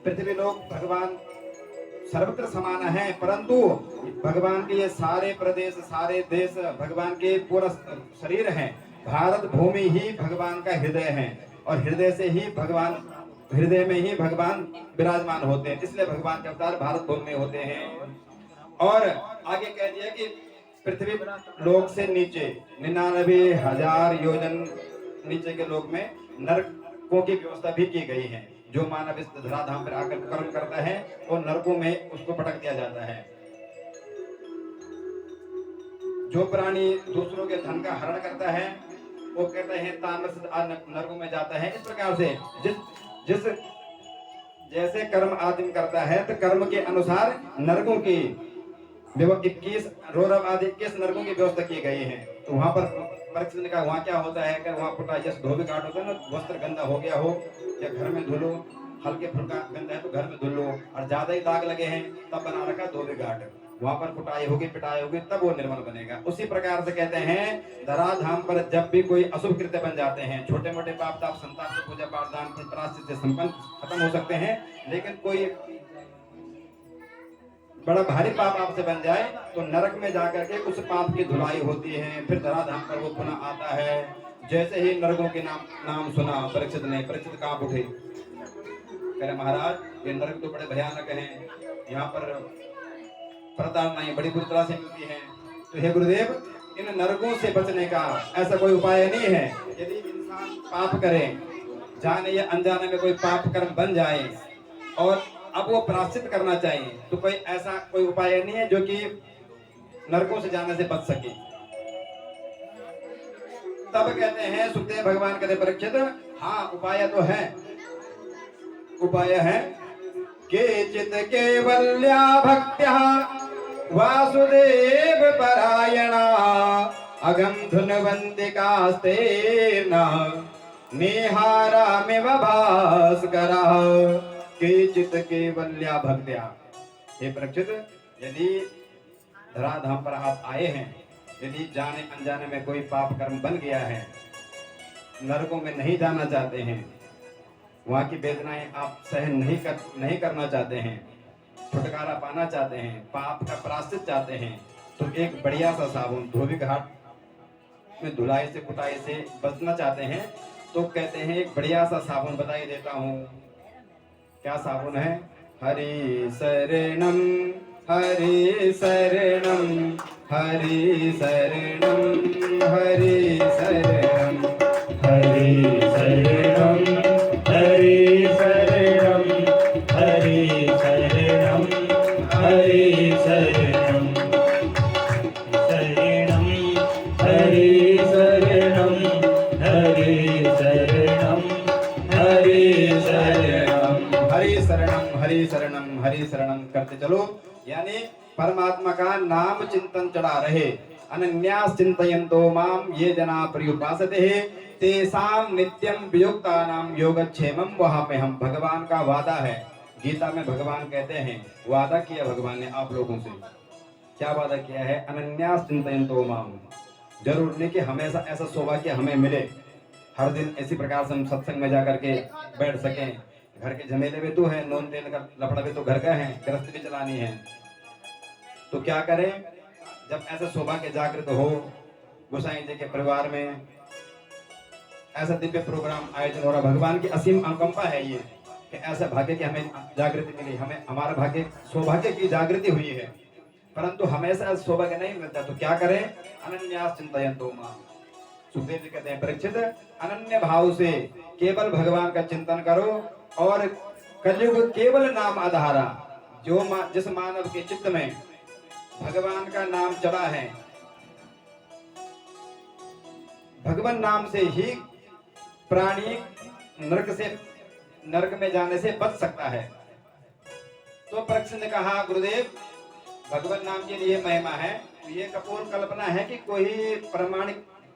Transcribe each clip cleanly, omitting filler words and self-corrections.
पृथ्वी लोक भगवान सर्वत्र समान है, परंतु भगवान के ये सारे प्रदेश, सारे देश भगवान के पूरा शरीर है। भारत भूमि ही भगवान का हृदय है, और हृदय से ही भगवान, हृदय में ही भगवान विराजमान होते हैं, इसलिए भगवान के अवतार भारत भूमि में होते हैं। और आगे कह दिया कि पृथ्वी लोक से नीचे 99,000 योजन नीचे के लोक में नरकों की व्यवस्था भी की गई है। जो मानव इस धराधाम पर आकर कर्म करता है वो नरकों में उसको पटक दिया जाता है। जो प्राणी दूसरों के धन का हरण करता है वो कहते हैं तामस नरकों में जाता है। इस प्रकार से जिस जैसे कर्म आदमी करता है तो कर्म के अनुसार नरकों की 21 रौरव आदि 21 नरकों की व्यवस्था की गई है। तो वहां पर परीक्षित ने कहा वहां क्या होता है, अगर वहां पुटा जैसे धोबी घाट होता है ना, वस्त्र गंदा हो गया हो या घर में धुलो, हल्के फुल्का गंदा है तो घर में धुल लो, और ज्यादा ही दाग लगे हैं तब बना रखा धोबी घाट, वहां पर कुटाई होगी पिटाई होगी तब वो निर्मल बनेगा। उसी प्रकार से कहते हैं धराधाम पर जब भी कोई अशुभ कृत्य बन जाते हैं, छोटे मोटे पाप ताप संताप से पूजा पाठ दान पुण्य प्रायश्चित से संपन्न खत्म हो सकते हैं, लेकिन कोई बड़ा भारी पाप आपसे बन जाए तो नरक में जाकर के उस पाप की धुलाई होती है, फिर धराधाम पर वो पुनः आता है। जैसे ही नरकों के नाम सुना परीक्षित ने, परीक्षित कांप उठे, कह रहे महाराज ये नरक तो बड़े भयानक हैं, यहाँ पर प्रताड़नाएं बड़ी बुरी तरह से मिलती हैं। तो हे गुरुदेव इन नरकों से बचने का ऐसा कोई उपाय नहीं है। यदि इंसान पाप करे, जाने या अनजाने में कोई पाप कर्म बन जाए और अब वो प्रायश्चित करना चाहिए, तो कोई ऐसा कोई उपाय नहीं है जो कि नरकों से जाने से बच सके। तब कहते हैं सुखदेव भगवान कहते परीक्षित हाँ उपाय तो है। उपाय है केचित केवल्या भक्त्या वासुदेव परायणा अगम धुनवंतिकास्ते न नेहारामिव भास्करा केचित केवल्या भक्त्या। हे परीक्षित यदि धराधाम पर आप आए हैं, यदि जाने अनजाने में कोई पाप कर्म बन गया है, नरकों में नहीं जाना चाहते हैं, वहां की वेदनाएं आप सहन नहीं करना चाहते हैं, छुटकारा पाना चाहते हैं, पाप का प्रायश्चित चाहते हैं, तो एक बढ़िया सा साबुन धोबी घाट में धुलाई से कुटाई से बचना चाहते हैं, तो कहते हैं एक बढ़िया सा साबुन बताई देता हूँ। क्या साबुन है? हरि शरणम हरि शरणम हरि शरणम हरि शरणम हरि शरणं हरि शरणं हरि शरणं हरि शरणं शरणं हरि शरणं हरि शरणं हरि शरणं हरि शरणम हरि शरणम करते चलो, यानी परमात्मा का नाम चिंतन चढ़ा रहे। अनन्यास चिंतयन्तो माम ये जना पर्युपासते तेसाम नित्यम वियुक्तानाम योगक्षेमम वहाम्यहम्। भगवान का वादा है, गीता में भगवान कहते हैं, वादा किया भगवान ने आप लोगों से। क्या वादा किया है? अनन्यास चिंतयन्तो माम। जरूर नहीं कि हमेशा ऐसा सौभाग्य हमें मिले, हर दिन इसी प्रकार से हम सत्संग में जाकर के बैठ सकें। घर के झमेले भी तो है, नून तेल का लफड़ा भी तो घर का है, गृहस्थी भी चलानी है, तो क्या करें? जब ऐसा सौभाग्य जागृत हो, गोसाई जी के परिवार में ऐसा दिव्य प्रोग्राम आयोजन हो रहा, भगवान की असीम अनुकंपा है ये कि ऐसा भाग्य की हमें जागृति मिली, हमें हमारा भाग्य सौभाग्य की जागृति हुई है, परंतु हमेशा सौभाग्य नहीं मिलता, तो क्या करें? अनन्यास चिंतयन्तो माम। सुखदेव जी कहते हैं परीक्षित अनन्य भाव से केवल भगवान का चिंतन करो, और कलयुग केवल नाम आधारा। जिस मानव के चित्त में भगवान का नाम चढ़ा है, भगवान नाम से ही प्राणी नरक में जाने से बच सकता है। तो परीक्षित ने कहा गुरुदेव भगवान नाम के लिए महिमा है, तो ये कपोल कल्पना है कि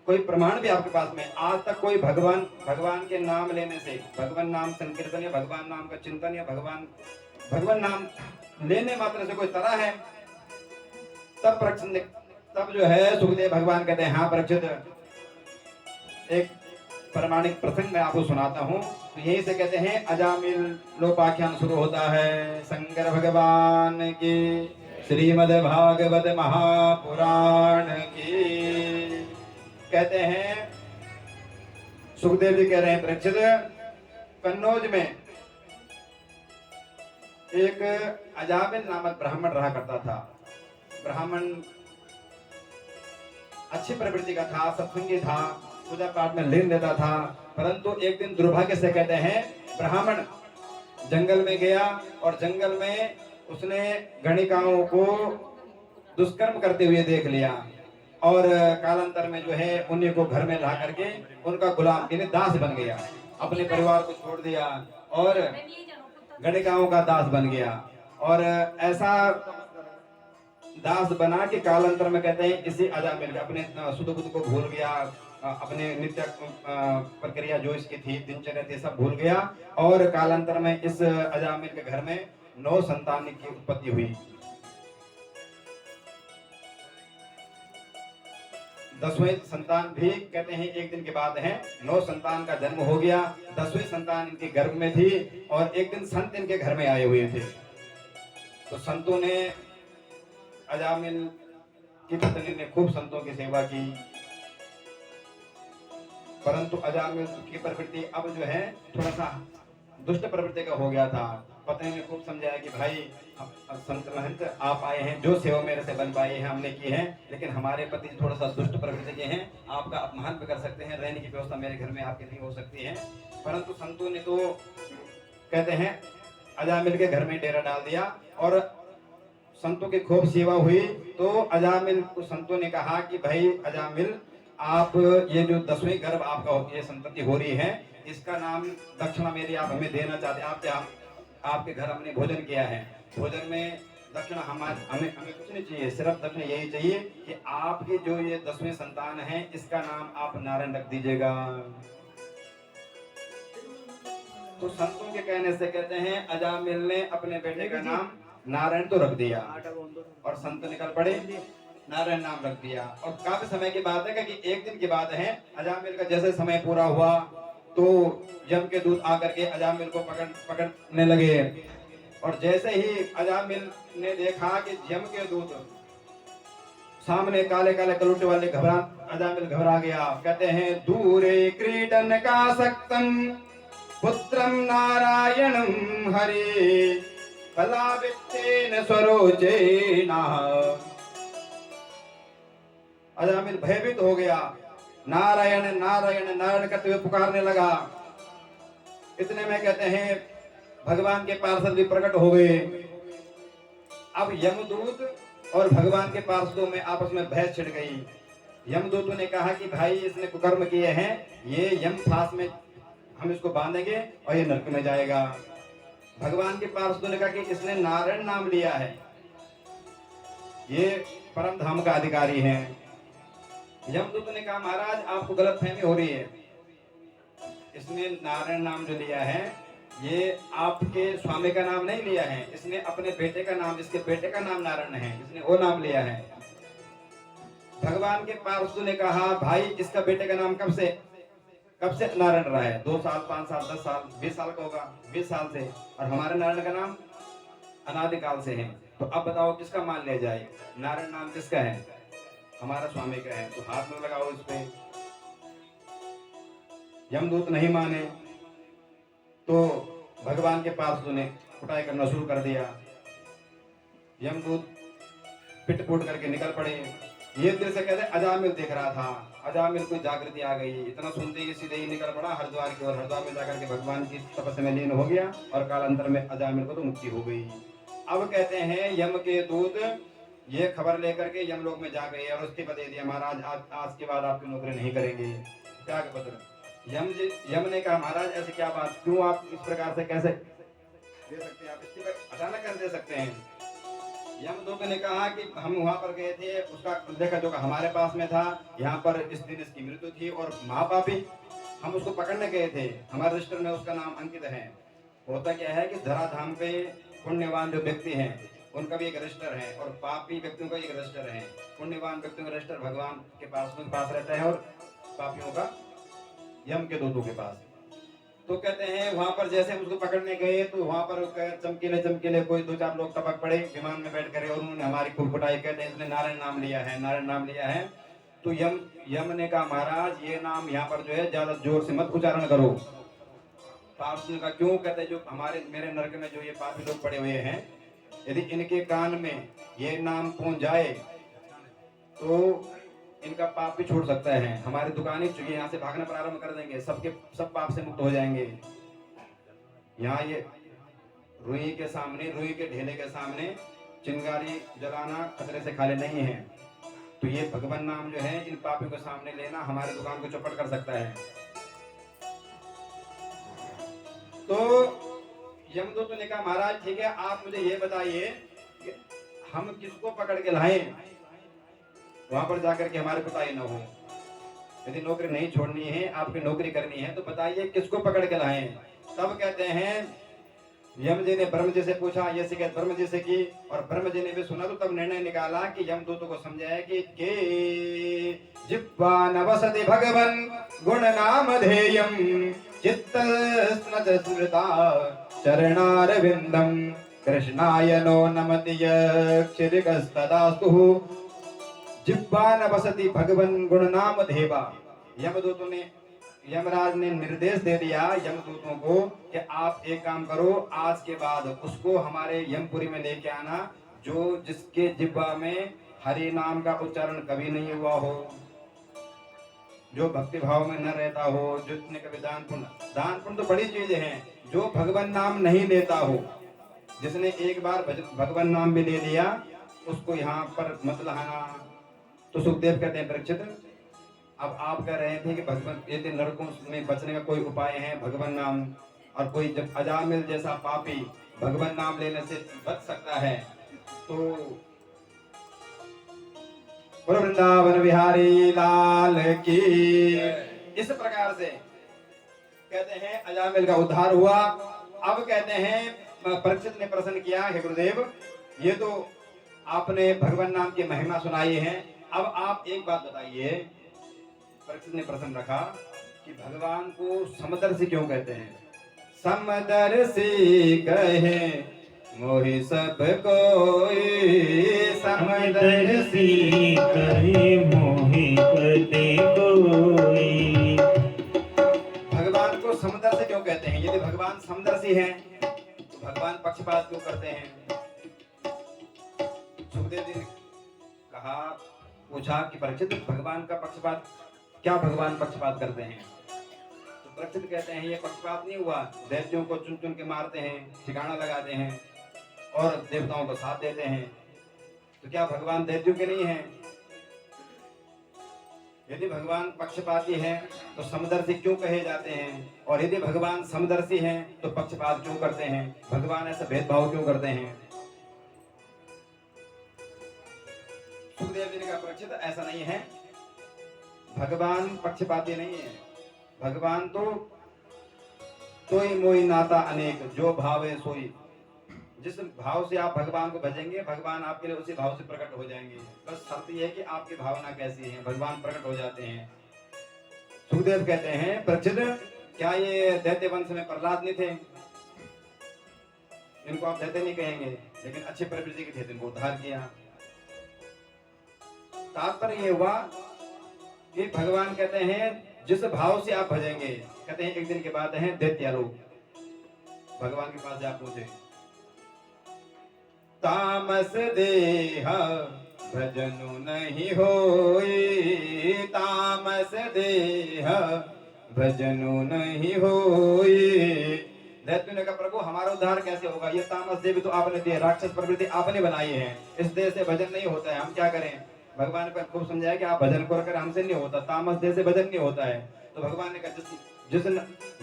कोई प्रमाण भी आपके पास में? आज तक कोई भगवान के नाम लेने से, भगवान नाम संकीर्तन या भगवान नाम का चिंतन या भगवान नाम लेने मात्र से कोई तरह है? तब जो है सुखदेव भगवान कहते हैं हाँ परीक्षित, एक प्रमाणिक प्रसंग मैं आपको सुनाता हूँ। तो यही से कहते हैं अजामिल लोपाख्यान शुरू होता है। शंकर भगवान की, श्रीमद् भागवत महापुराण की। कहते हैं सुखदेव जी कह रहे हैं परीक्षित, कन्नौज में एक अजामिल नामक ब्राह्मण रहा करता था। ब्राह्मण अच्छी प्रवृत्ति का था, सत्संगी था, पूजा पाठ में लीन रहता था। परंतु एक दिन दुर्भाग्य से कहते हैं ब्राह्मण जंगल में गया और जंगल में उसने गणिकाओं को दुष्कर्म करते हुए देख लिया और कालांतर में जो है उन्हीं को घर में ला करके उनका गुलाम यानी दास बन गया। अपने परिवार को छोड़ दिया और गणिकाओं का दास बन गया। और ऐसा दास बना के कालांतर में कहते हैं इसी अजामिल अपने सुध बुध को भूल गया, अपने नित्य प्रक्रिया जो इसकी थी, दिनचर्या थी, सब भूल गया। और कालांतर में इस अजामिल के घर में 9 संतान की उत्पत्ति हुई। 10वें संतान भी कहते हैं एक दिन के बाद है। 9 संतान का जन्म हो गया, 10वीं संतान इनके गर्भ में थी और एक दिन संत इनके घर में आए हुए थे। तो संतों ने अजामिल की पत्नी ने खूब संतों की सेवा की, परंतु अजामिल की प्रवृत्ति अब जो है थोड़ा सा दुष्ट प्रवृत्ति का हो गया था। पत्नी ने खूब समझाया कि भाई संत महंत आप आए हैं, जो सेवा मेरे से बन पाई है हमने की है, लेकिन हमारे पति थोड़ा सा दुष्ट प्रवृत्ति के हैं, आपका अपमान भी कर सकते हैं, रहने की व्यवस्था मेरे घर में आपके नहीं हो सकती है। परंतु संतों ने तो कहते हैं अजामिल के घर में डेरा डाल दिया और संतों की खूब सेवा हुई। तो अजामिल को संतों ने कहा कि भाई अजामिल, आप ये जो 10वें गर्भ आपका ये संतति हो रही है, इसका नाम दक्षिणा मेरी आप हमें देना चाहते हैं। आपके घर हमने भोजन किया है, भोजन में दक्षिणा हमें कुछ नहीं चाहिए, सिर्फ दक्षिणा यही चाहिए कि आपके जो ये 10वें संतान है इसका नाम आप नारायण रख दीजिएगा। तो संतों के कहने से कहते हैं अजामिल ने अपने बेटे का नाम नारायण तो रख दिया और संत निकल पड़े, नारायण नाम रख दिया। और काफी समय की बात है कि एक दिन की बात है, अजामिल का जैसे समय पूरा हुआ तो यम के दूत आकर के अजामिल को पकड़ने लगे। और जैसे ही अजामिल ने देखा कि यम के दूत सामने काले काले कलूटे वाले अजामिल घबरा गया। कहते हैं दूरे क्रीडन का सक्तम पुत्रम नारायणम हरे कलावित्तेन स्वरोचेना। अजामिल भयभीत हो गया, नारायण नारायण नारायण करते हुए पुकारने लगा। इतने में कहते हैं भगवान के पार्षद भी प्रकट हो गए। अब यमदूत और भगवान के पार्षदों में आपस में बहस छिड़ गई। यमदूतों ने कहा कि भाई इसने कुकर्म किए हैं, ये यम फांस में हम इसको बांधेंगे और ये नरक में जाएगा। भगवान के पार्षदों ने कहा कि इसने नारायण नाम लिया है, ये परम धाम का अधिकारी है। यमदूत ने कहा महाराज आपको गलतफहमी हो रही है, इसने नारायण नाम जो लिया है ये आपके स्वामी का नाम नहीं लिया है, इसने अपने बेटे का नाम, इसके बेटे का नाम नारायण है, इसने वो नाम लिया है। भगवान के पार्षदों ने कहा भाई इसका बेटे का नाम कब से नारायण रहा है? 2 साल, 5 साल, 10 साल, 20 साल का होगा, 20 साल से। और हमारे नारायण का नाम अनादिकाल से है। तो अब बताओ किसका मान लिया जाए? नारायण नाम किसका है? हमारा स्वामी का है, तो हाथ में लगाओ इस पे। यमदूत नहीं माने तो भगवान के पार्षदों ने कुटाई करना शुरू कर दिया। यमदूत पिट पुट करके निकल पड़े। ये दृश्य कहते अजामिल देख रहा था। अजामिल को जागृति आ गई, इतना सुनते ही सीधे ही निकल पड़ा हरिद्वार की ओर। हरिद्वार में जाकर के भगवान की तपस्या में लीन हो गया और कालांतर में अजामिल को तो मुक्ति हो गई। अब कहते हैं यम के दूत ये खबर लेकर के यमलोक में जा गए और इस्तीफा दे दिया, महाराज आज के बाद आपकी नौकरी नहीं करेंगे। क्या पत्र? यम ने कहा महाराज ऐसे क्या बात, क्यों आप इस प्रकार से कैसे दे सकते हैं, आप इस्तीफा अचानक कर दे सकते हैं? यमदूत ने कहा कि हम वहां पर गए थे, उसका देखा जो हमारे पास में था, यहाँ पर इस दिन इसकी मृत्यु थी और महापापी, हम उसको पकड़ने गए थे, हमारे रजिस्टर में उसका नाम अंकित है। होता क्या है कि धराधाम पे पुण्यवान जो व्यक्ति हैं उनका भी एक रजिस्टर है और पापी व्यक्तियों का एक रजिस्टर है। पुण्यवान व्यक्तियों का रजिस्टर भगवान के पास रहता है और पापियों का यम के दूतों के पास। तो कहते हैं वहां पर जैसे हम उसको पकड़ने गए तो वहां पर चमकीले चमकीले कोई 2-4 लोग टपक पड़े विमान में बैठ कर और उन्होंने हमारी खूब कुटाई। कहते हैं इसने नारायण नाम लिया है, नारायण नाम लिया है। तो यम ने कहा महाराज ये नाम यहाँ पर जो है ज्यादा जोर से मत उच्चारण करो। पार्षद का क्यों? कहते जो हमारे मेरे नरक में जो ये पापी लोग पड़े हुए हैं, यदि इनके कान में ये नाम पहुंच जाए तो इनका पाप भी छूट सकता है। हमारी दुकानें चुकी यहाँ से भागना प्रारंभ कर देंगे, सब पाप से मुक्त हो जाएंगे। यहाँ ये रुई के सामने, रुई के ढेले के सामने चिंगारी जलाना खतरे से खाली नहीं है। तो ये भगवान नाम जो है इन पापियों के सामने लेना हमारी दुकान को चौपट कर सकता है। तो यमदूत ने कहा महाराज ठीक है, आप मुझे ये बताइए कि हम किसको पकड़ के लाएं वहां पर जाकर के हमारे कुताई न हो। यदि नौकरी नहीं छोड़नी है, आपकी नौकरी करनी है, तो बताइए किसको पकड़ के लाएं। तब कहते हैं यम जी ने ब्रह्म जी से पूछा, ये शिकायत ब्रह्म जी से की और ब्रह्म जी ने भी सुना। तो तब निर्णय निकाला कि यमदूतों को समझाया कि के जिह्वा नवसति भगवन गुण नाम धेयम चित्त स्मृता चरणारविंदम कृष्णाय नो नमति यक्षिरिकस्तदास्तु। जिह्वा नवसति भगवन गुण नाम धेवा। यमदूतों ने, यमराज ने निर्देश दे दिया यमदूतों को कि आप एक काम करो, आज के बाद उसको हमारे यमपुरी में लेके आना जो जिसके जिह्वा में हरि नाम का उच्चारण कभी नहीं हुआ हो, जो भक्ति भाव में न रहता हो, जिसने कभी दान पुण्य तो बड़ी चीजें हैं, जो भगवान नाम नहीं लेता हो, जिसने एक बार भगवान नाम भी ले लिया उसको यहाँ पर मत लाना। तो सुखदेव कहते हैं परीक्षित, अब आप कह रहे थे कि भगवान यदि नरकों में बचने का कोई उपाय है भगवान नाम, और कोई जब अजामिल जैसा पापी भगवान नाम लेने से बच सकता है तो वृंदावन बिहारी लाल की। इस प्रकार से कहते हैं अजामिल का उद्धार हुआ। अब कहते हैं परीक्षित ने प्रश्न किया, हे गुरुदेव ये तो आपने भगवान नाम की महिमा सुनाई है, अब आप एक बात बताइए। परीक्षित ने प्रश्न रखा कि भगवान को समदर्शी क्यों कहते हैं? समदर्शी कहे मोहि सब कोई, समदर्शी कहे मोहि पति कोई। भगवान को समदर्शी क्यों कहते हैं? यदि भगवान समदर्शी हैं तो भगवान पक्षपात क्यों करते हैं? सुखदेव जी ने कहा, पूछा कि परीक्षित भगवान का पक्षपात, क्या भगवान पक्षपात करते हैं? तो परीक्षित कहते हैं ये पक्षपात नहीं हुआ, दैत्यों को चुन चुन के मारते हैं, ठिकाना लगाते हैं और देवताओं को साथ देते हैं। तो क्या भगवान दैत्यों के नहीं हैं? यदि भगवान पक्षपाती हैं तो समदर्शी क्यों कहे जाते हैं? और यदि भगवान समदर्शी हैं तो पक्षपात क्यों करते हैं? भगवान ऐसा भेदभाव क्यों करते हैं? सुखदेव जी ने कहा परीक्षित ऐसा नहीं है, भगवान पक्षपाती नहीं है। भगवान तो तोई मोई नाता अनेक, जो भाव है सोई। जिस भाव से आप भगवान को भजेंगे भगवान आपके लिए उसी भाव से प्रकट हो जाएंगे। बस शर्त यह है कि आपकी भावना कैसी है, भगवान प्रकट हो जाते हैं। सुखदेव कहते हैं परीक्षित क्या ये दैत्य वंश में प्रहलाद नहीं थे? इनको आप दैत्य नहीं कहेंगे, लेकिन अच्छे प्रवृत्ति के थे, इनको उद्धार किया। तात्पर्य ये हुआ कि भगवान कहते हैं जिस भाव से आप भजेंगे, कहते हैं एक दिन के बाद है दैत्य लोग भगवान के पास जा पहुंचे। तामस देह भजनु नहीं होई, तामस देह भजनु नहीं होई। दैत्य ने कहा प्रभु हमारा उद्धार कैसे होगा? ये तामस देह भी तो आपने दिए, राक्षस प्रवृत्ति आपने बनाई है, इस देह से भजन नहीं होता है, हम क्या करें? भगवान ने खूब समझाया कि आप भजन कर हमसे नहीं होता, तामस देह से भजन नहीं होता है। तो भगवान ने कहा जिस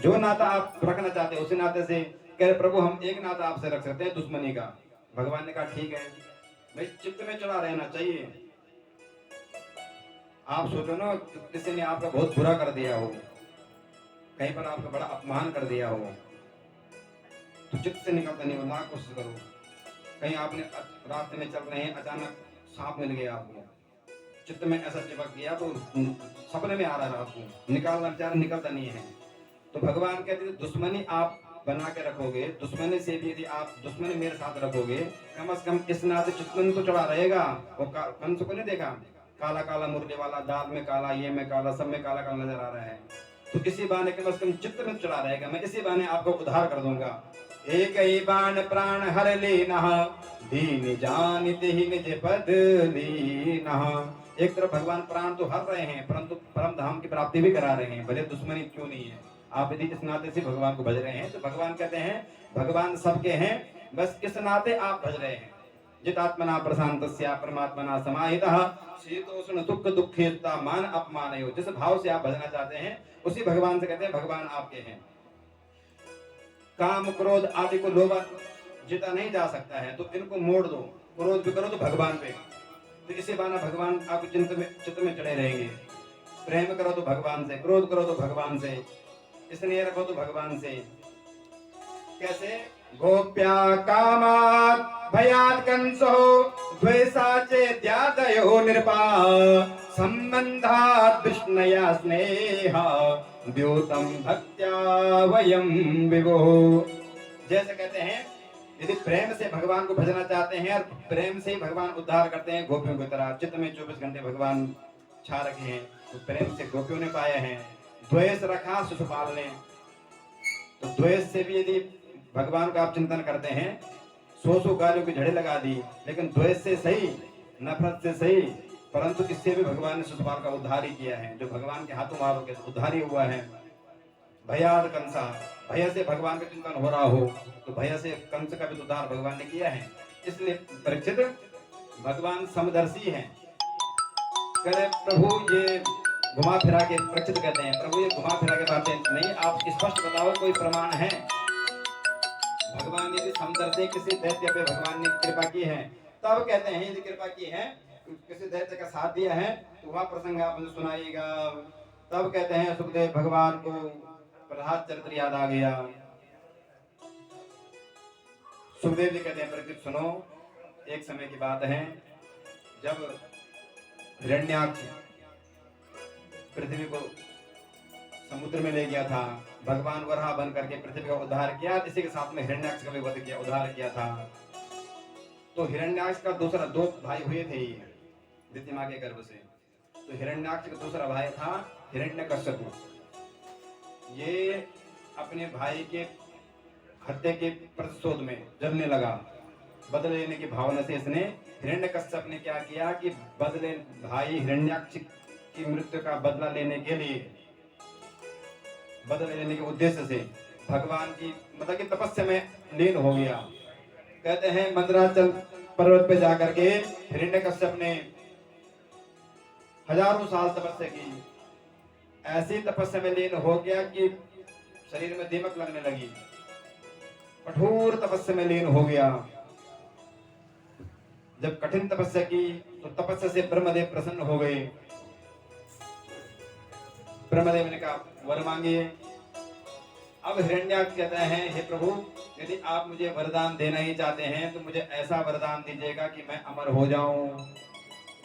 जो नाता आप रखना चाहते हैं उसी नाते से। कह रहे प्रभु हम एक नाता आपसे रख सकते हैं, दुश्मनी का। भगवान ने कहा ठीक है भाई, चित्त में चढ़ा रहना चाहिए। आप सोचो ना किसी ने आपका बहुत बुरा कर दिया हो, कहीं पर आपका बड़ा अपमान कर दिया हो, तो चित्त से निकलता नहीं हो, ना कोशिश करो। कहीं आपने रास्ते में चल रहे हैं, अचानक सांप मिल गया आपको, चित्त में ऐसा चिपक गया तो सपने में आ रहा है आपको, निकालना चाह निकलता नहीं है। तो भगवान कहते हैं दुश्मनी आप बना के रखोगे, दुश्मनी से भी यदि आप दुश्मनी मेरे साथ रखोगे, कम से कम इस नाते चित्तन तो चढ़ा रहेगा। वो कंस को नहीं देखा, काला काला मुरली वाला, दाल में काला, ये में काला, सब में काला काला नजर आ रहा है। तो इसी बहाने कम से कम चित्त में चढ़ा रहेगा, मैं इसी बहाने आपको उद्धार कर दूंगा। एक ही बाण प्राण हर लेना, दीन जानित ही निज पद लीना। एक तरफ भगवान प्राण तो हर रहे हैं, परंतु परम धाम की प्राप्ति भी करा रहे हैं, भले दुश्मनी क्यों नहीं है। आप यदि इस नाते से भगवान को भज रहे हैं, तो भगवान कहते हैं भगवान सबके हैं, बस किस नाते आप भज रहे हैं। जितात्मना प्रशांतस्या परमात्मना समाहितः, शीतोष्ण सुख दुखेता मान अपमानयो। जिस भाव से आप भजना चाहते हैं उसी भगवान से कहते हैं भगवान आपके हैं। काम क्रोध आदि को लोभा जीता नहीं जा सकता है, तो इनको मोड़ दो, क्रोध भी करो तो भगवान पे, तो इसी बहाना भगवान आपके चित्त में चढ़े रहेंगे। प्रेम करो तो भगवान से, क्रोध करो तो भगवान से, स्नेह रखो तो भगवान से। कैसे? गोप्या कामात् भयात् कंसो द्वेषाचे त्यादयो निरपा, संबंधात् विष्णया स्नेहा, द्योतम भक्त्या वयम विभो। जैसे कहते हैं यदि प्रेम से भगवान को भजना चाहते हैं और प्रेम से ही भगवान उद्धार करते हैं, गोपियों की तरह चित्त में 24 घंटे भगवान छा रखे हैं, तो प्रेम से गोपियों ने पाए हैं। द्वेष रखा शिशुपाल ने, तो द्वेष से भी यदि भगवान का आप चिंतन करते हैं, 100 गालियों की झड़े लगा दी, लेकिन द्वेष से सही, नफरत से सही, परंतु इससे भी भगवान ने शिशुपाल का उद्धार ही किया है। जो भगवान के हाथों मारोगे तो उद्धार ही हुआ है। भयाद कंसा, भय से भगवान का चिंतन हो रहा हो तो भय से कंस का भी उद्धार भगवान ने किया है। इसलिए परीक्षित भगवान समदर्शी हैं। करे प्रभु ये घुमा फिरा के, परीक्षित कहते हैं प्रभु ये घुमा फिरा के बातें नहीं, आप स्पष्ट बताओ कोई प्रमाण है। भगवान यदि समदर्शी किसी दैत्य पे भगवान ने कृपा की है, तब कहते हैं यदि कृपा की है, किसी दैत्य का साथ दिया है, तो वह प्रसंग आप मुझे सुनाइएगा। तब कहते हैं सुखदेव भगवान को प्रहलाद चरित्र याद आ गया। सुखदेव जी कहते हैं परीक्षित सुनो, एक समय की बात है जब हिरण्याक्ष पृथ्वी को समुद्र में ले गया था, भगवान वराह बन करके पृथ्वी का उद्धार किया, इसी के साथ में हिरण्याक्ष का भी वध किया, उद्धार किया था। तो हिरण्याक्ष का दूसरा 2 भाई हुए थे दिति मां के गर्भ से। तो हिरण्याक्ष का दूसरा भाई था हिरण्यकश्यप। ये अपने भाई के हत्या के प्रतिशोध में जलने लगा, बदले लेने की भावना से इसने, हिरण्यकश्यप ने क्या किया कि बदले भाई हिरण्याक्ष की मृत्यु का बदला लेने के लिए, बदला लेने के उद्देश्य से भगवान की मतलब कि तपस्या में लीन हो गया। कहते हैं मंदराचल पर्वत पे जाकर के हिरण्यकश्यप ने हजारों साल तपस्या की। ऐसी तपस्या में लीन हो गया कि शरीर में दीमक लगने लगी, कठोर तपस्या में लीन हो गया। जब कठिन तपस्या की तो तपस्या से ब्रह्मदेव प्रसन्न हो गए। ब्रह्मदेव ने कहा वर मांगिए। अब हिरण्याक्ष कहते हैं हे प्रभु यदि आप मुझे वरदान देना ही चाहते हैं तो मुझे ऐसा वरदान दीजिएगा कि मैं अमर हो जाऊं।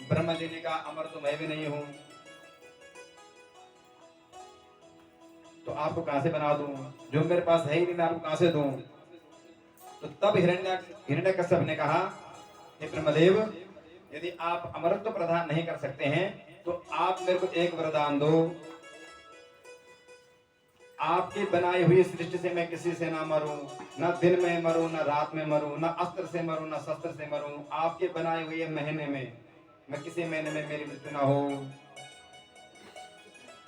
ब्रह्मा जी ने कहा अमर तो मैं भी नहीं हूं, तो आपको कहां से बना दूं, जो मेरे पास है ही नहीं मैं आपको कहां से दूं। तो तब हिरण्यकश्यप ने कहा हे ब्रह्मदेव यदि आप अमरत्व प्रदान नहीं कर सकते हैं तो आप मेरे को एक वरदान दो, आपकी बनाई हुई सृष्टि से मैं किसी से ना मरूं, ना दिन में मरूं ना रात में मरूं, ना अस्त्र से मरूं ना शस्त्र से मरूं, आपके बनाए हुए महीने में मैं किसी महीने में मेरी मृत्यु ना हो,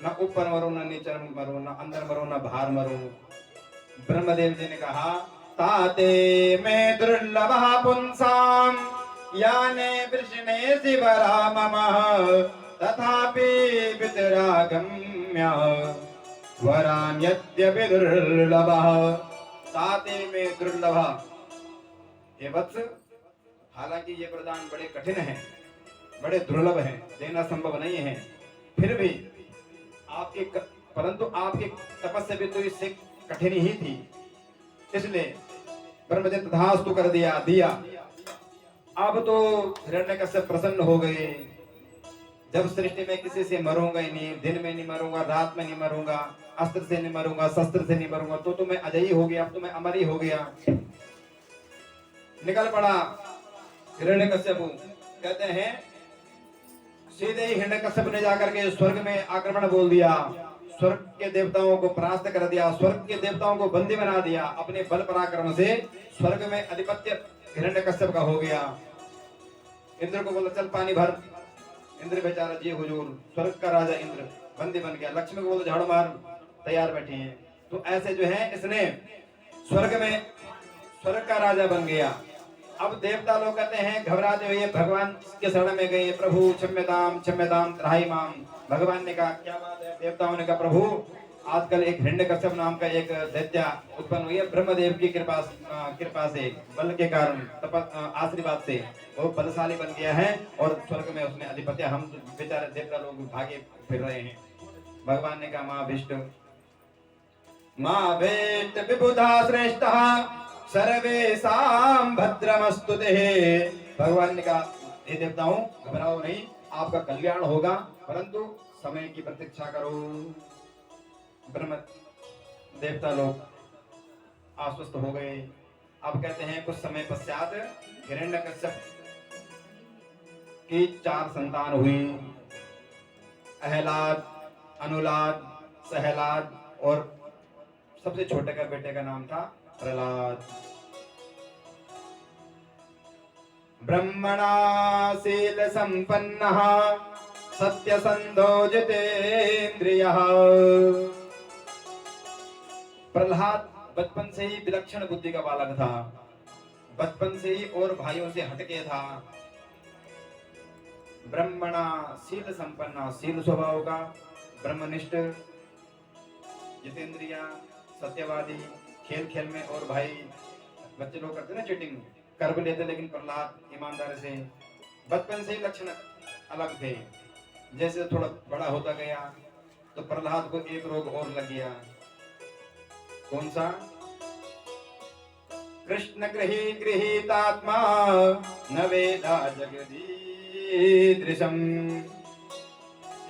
ना ऊपर मरूं ना नीचे मरूं, ना अंदर मरूं ना बाहर मरूं। ब्रह्मदेव जी ने कहा ताते में दुर्लभ पुंसाम याने वृषणे शिवरा ममः तथापि पितरागम्य वरान्यद्यपि दुर्लभः। ताते में दुर्लभ, हे वत्स हालांकि ये वरदान बड़े कठिन हैं, बड़े दुर्लभ हैं, देना संभव नहीं है, फिर भी आपके परंतु आपकी तपस्या भी तो इससे कठिन ही थी, इसलिए ब्रह्मदेव तथास्तु कर दिया। अब तो हिरण्यकश्यप प्रसन्न हो गए। जब सृष्टि में किसी से मरूंगा ही नहीं, दिन में नहीं मरूंगा, रात में नहीं मरूंगा, अस्त्र से नहीं मरूंगा, शस्त्र से नहीं मरूंगा, तो मैं अजयी हो गया, अब तो मैं अमर ही हो गया। निकल पड़ा हिरण्यकश्यप। कहते हैं सीधे ही हिरण्यकश्यप ने जाकर के स्वर्ग में आक्रमण बोल दिया, स्वर्ग के देवताओं को परास्त कर दिया, स्वर्ग के देवताओं को बंदी बना दिया। अपने बल पराक्रम से स्वर्ग में अधिपत्य हिरण्यकश्यप का हो गया। इंद्र को बोला चल पानी भर। इंद्र बेचारा जी हुजूर, स्वर्ग का राजा इंद्र बंदी बन गया। लक्ष्मी को बोला झाड़ू मार, तैयार बैठी हैं। तो ऐसे जो है इसने स्वर्ग में स्वर्ग का राजा बन गया। अब देवता लोग कहते हैं घबराते हुए भगवान के शरण में गए, प्रभु क्षम्यताम त्राहि माम। भगवान ने कहा क्या बात है? देवताओं ने कहा प्रभु आजकल एक हिरण्यकश्यप नाम का एक दैत्य उत्पन्न हुई है, ब्रह्मदेव की कृपा से, बल के कारण, आशीर्वाद से वो बलशाली बन गया है और स्वर्ग में उसने अधिपत्य, हम बेचारे देवता लोग भागे फिर रहे हैं। भगवान ने कहा माँ भेष्ट विबुधा श्रेष्ठ सर्वेषां भद्रमस्तु ते। भगवान ने कहा हे देवताओं घबराओ नहीं, आपका कल्याण होगा, परंतु समय की प्रतीक्षा करो। ब्रह्म देवता लोग आश्वस्त हो गए। अब कहते हैं कुछ समय पश्चात हिरण्यकश्यप की 4 संतान हुई, अहलाद, अनुलाद, सहलाद और सबसे छोटे का बेटे का नाम था प्रहलाद। ब्रह्मणा शील संपन्नः सत्यसंधो जितेन्द्रियः। प्रहलाद बचपन से ही विलक्षण बुद्धि का बालक था, बचपन से ही और भाइयों से हटके था। ब्रह्मणा शील संपन्ना, शील स्वभाव का, ब्रह्मनिष्ठ, जितेंद्रिया, सत्यवादी, खेल खेल में, और भाई बच्चे लोग करते ना चीटिंग, कर भी लेते, लेकिन प्रहलाद ईमानदारी से, बचपन से ही लक्षण अलग थे। जैसे थोड़ा बड़ा होता गया तो प्रहलाद को एक रोग और लग गया। कौन सा? कृष्ण गृहीतात्मा न वेदा जगदीदृशम।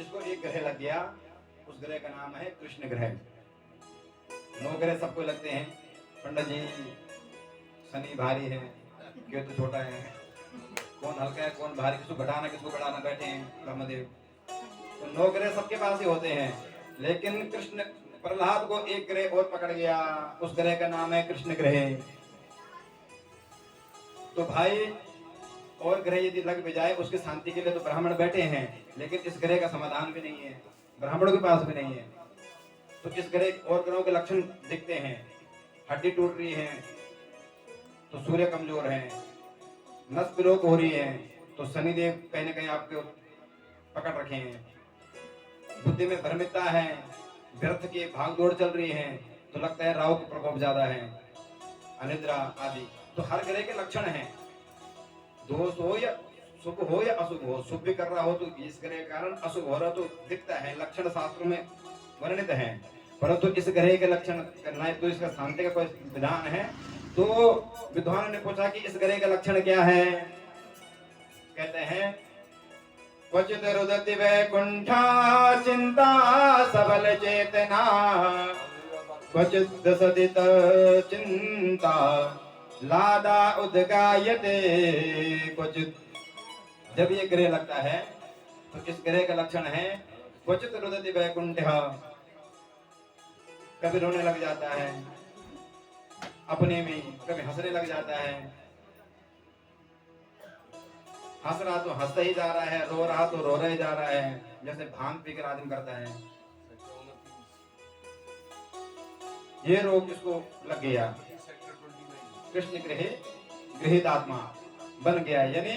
इसको एक ग्रह लग गया, उस ग्रह का नाम है कृष्ण ग्रह। 9 ग्रह सबको लगते हैं, पंडित जी शनि भारी है, केतु छोटा है, कौन हल्का है कौन भारी, किसको बढ़ाना बैठे हैं ब्रह्मदेव। तो 9 ग्रह सबके पास ही होते हैं, लेकिन कृष्ण प्रहलाद को एक ग्रह और पकड़ गया, उस ग्रह का नाम है कृष्ण ग्रह। तो भाई और ग्रह यदि लग भी जाए उसकी शांति के लिए तो ब्राह्मण बैठे हैं, लेकिन इस ग्रह का समाधान भी नहीं है, ब्राह्मणों के पास भी नहीं है। तो इस ग्रह और ग्रहों के लक्षण दिखते हैं, हड्डी टूट रही है तो सूर्य कमजोर है, नस विलोप हो रही है तो शनिदेव कहीं ना कहीं आपके पकड़ रखे हैं, बुद्धि में भ्रमितता है, व्यर्थ की भागदौड़ चल रही है तो लगता है राहु का प्रकोप ज्यादा है, अनिद्रा आदि। तो हर ग्रह के लक्षण हैं, दोष हो या शुभ हो या अशुभ हो, शुभ भी कर रहा हो तो इस ग्रह के कारण, अशुभ हो रहा तो दिखता है, लक्षण शास्त्रों में वर्णित है। परंतु इस ग्रह के लक्षण करना है तो इसका शांति का कोई विधान है? तो विद्वानों ने पूछा कि इस ग्रह का लक्षण क्या है? कहते हैं क्वचित रुदति वैकुंठा चिंता सबल चेतना, क्वचित दसदित चिंता लादा उद्गायते। क्वचित, जब ये ग्रह लगता है तो इस ग्रह का लक्षण है क्वचित रुदति वैकुंठा, कभी रोने लग जाता है अपने में, कभी हंसने लग जाता है, हंस रहा तो हंसता ही जा रहा है, रो रहा तो रो रहे जा रहा है, जैसे भांग पीकर आदमी करता है। ये रोग इसको लग गया, कृष्ण ग्रह गृहीत आत्मा बन गया, यानी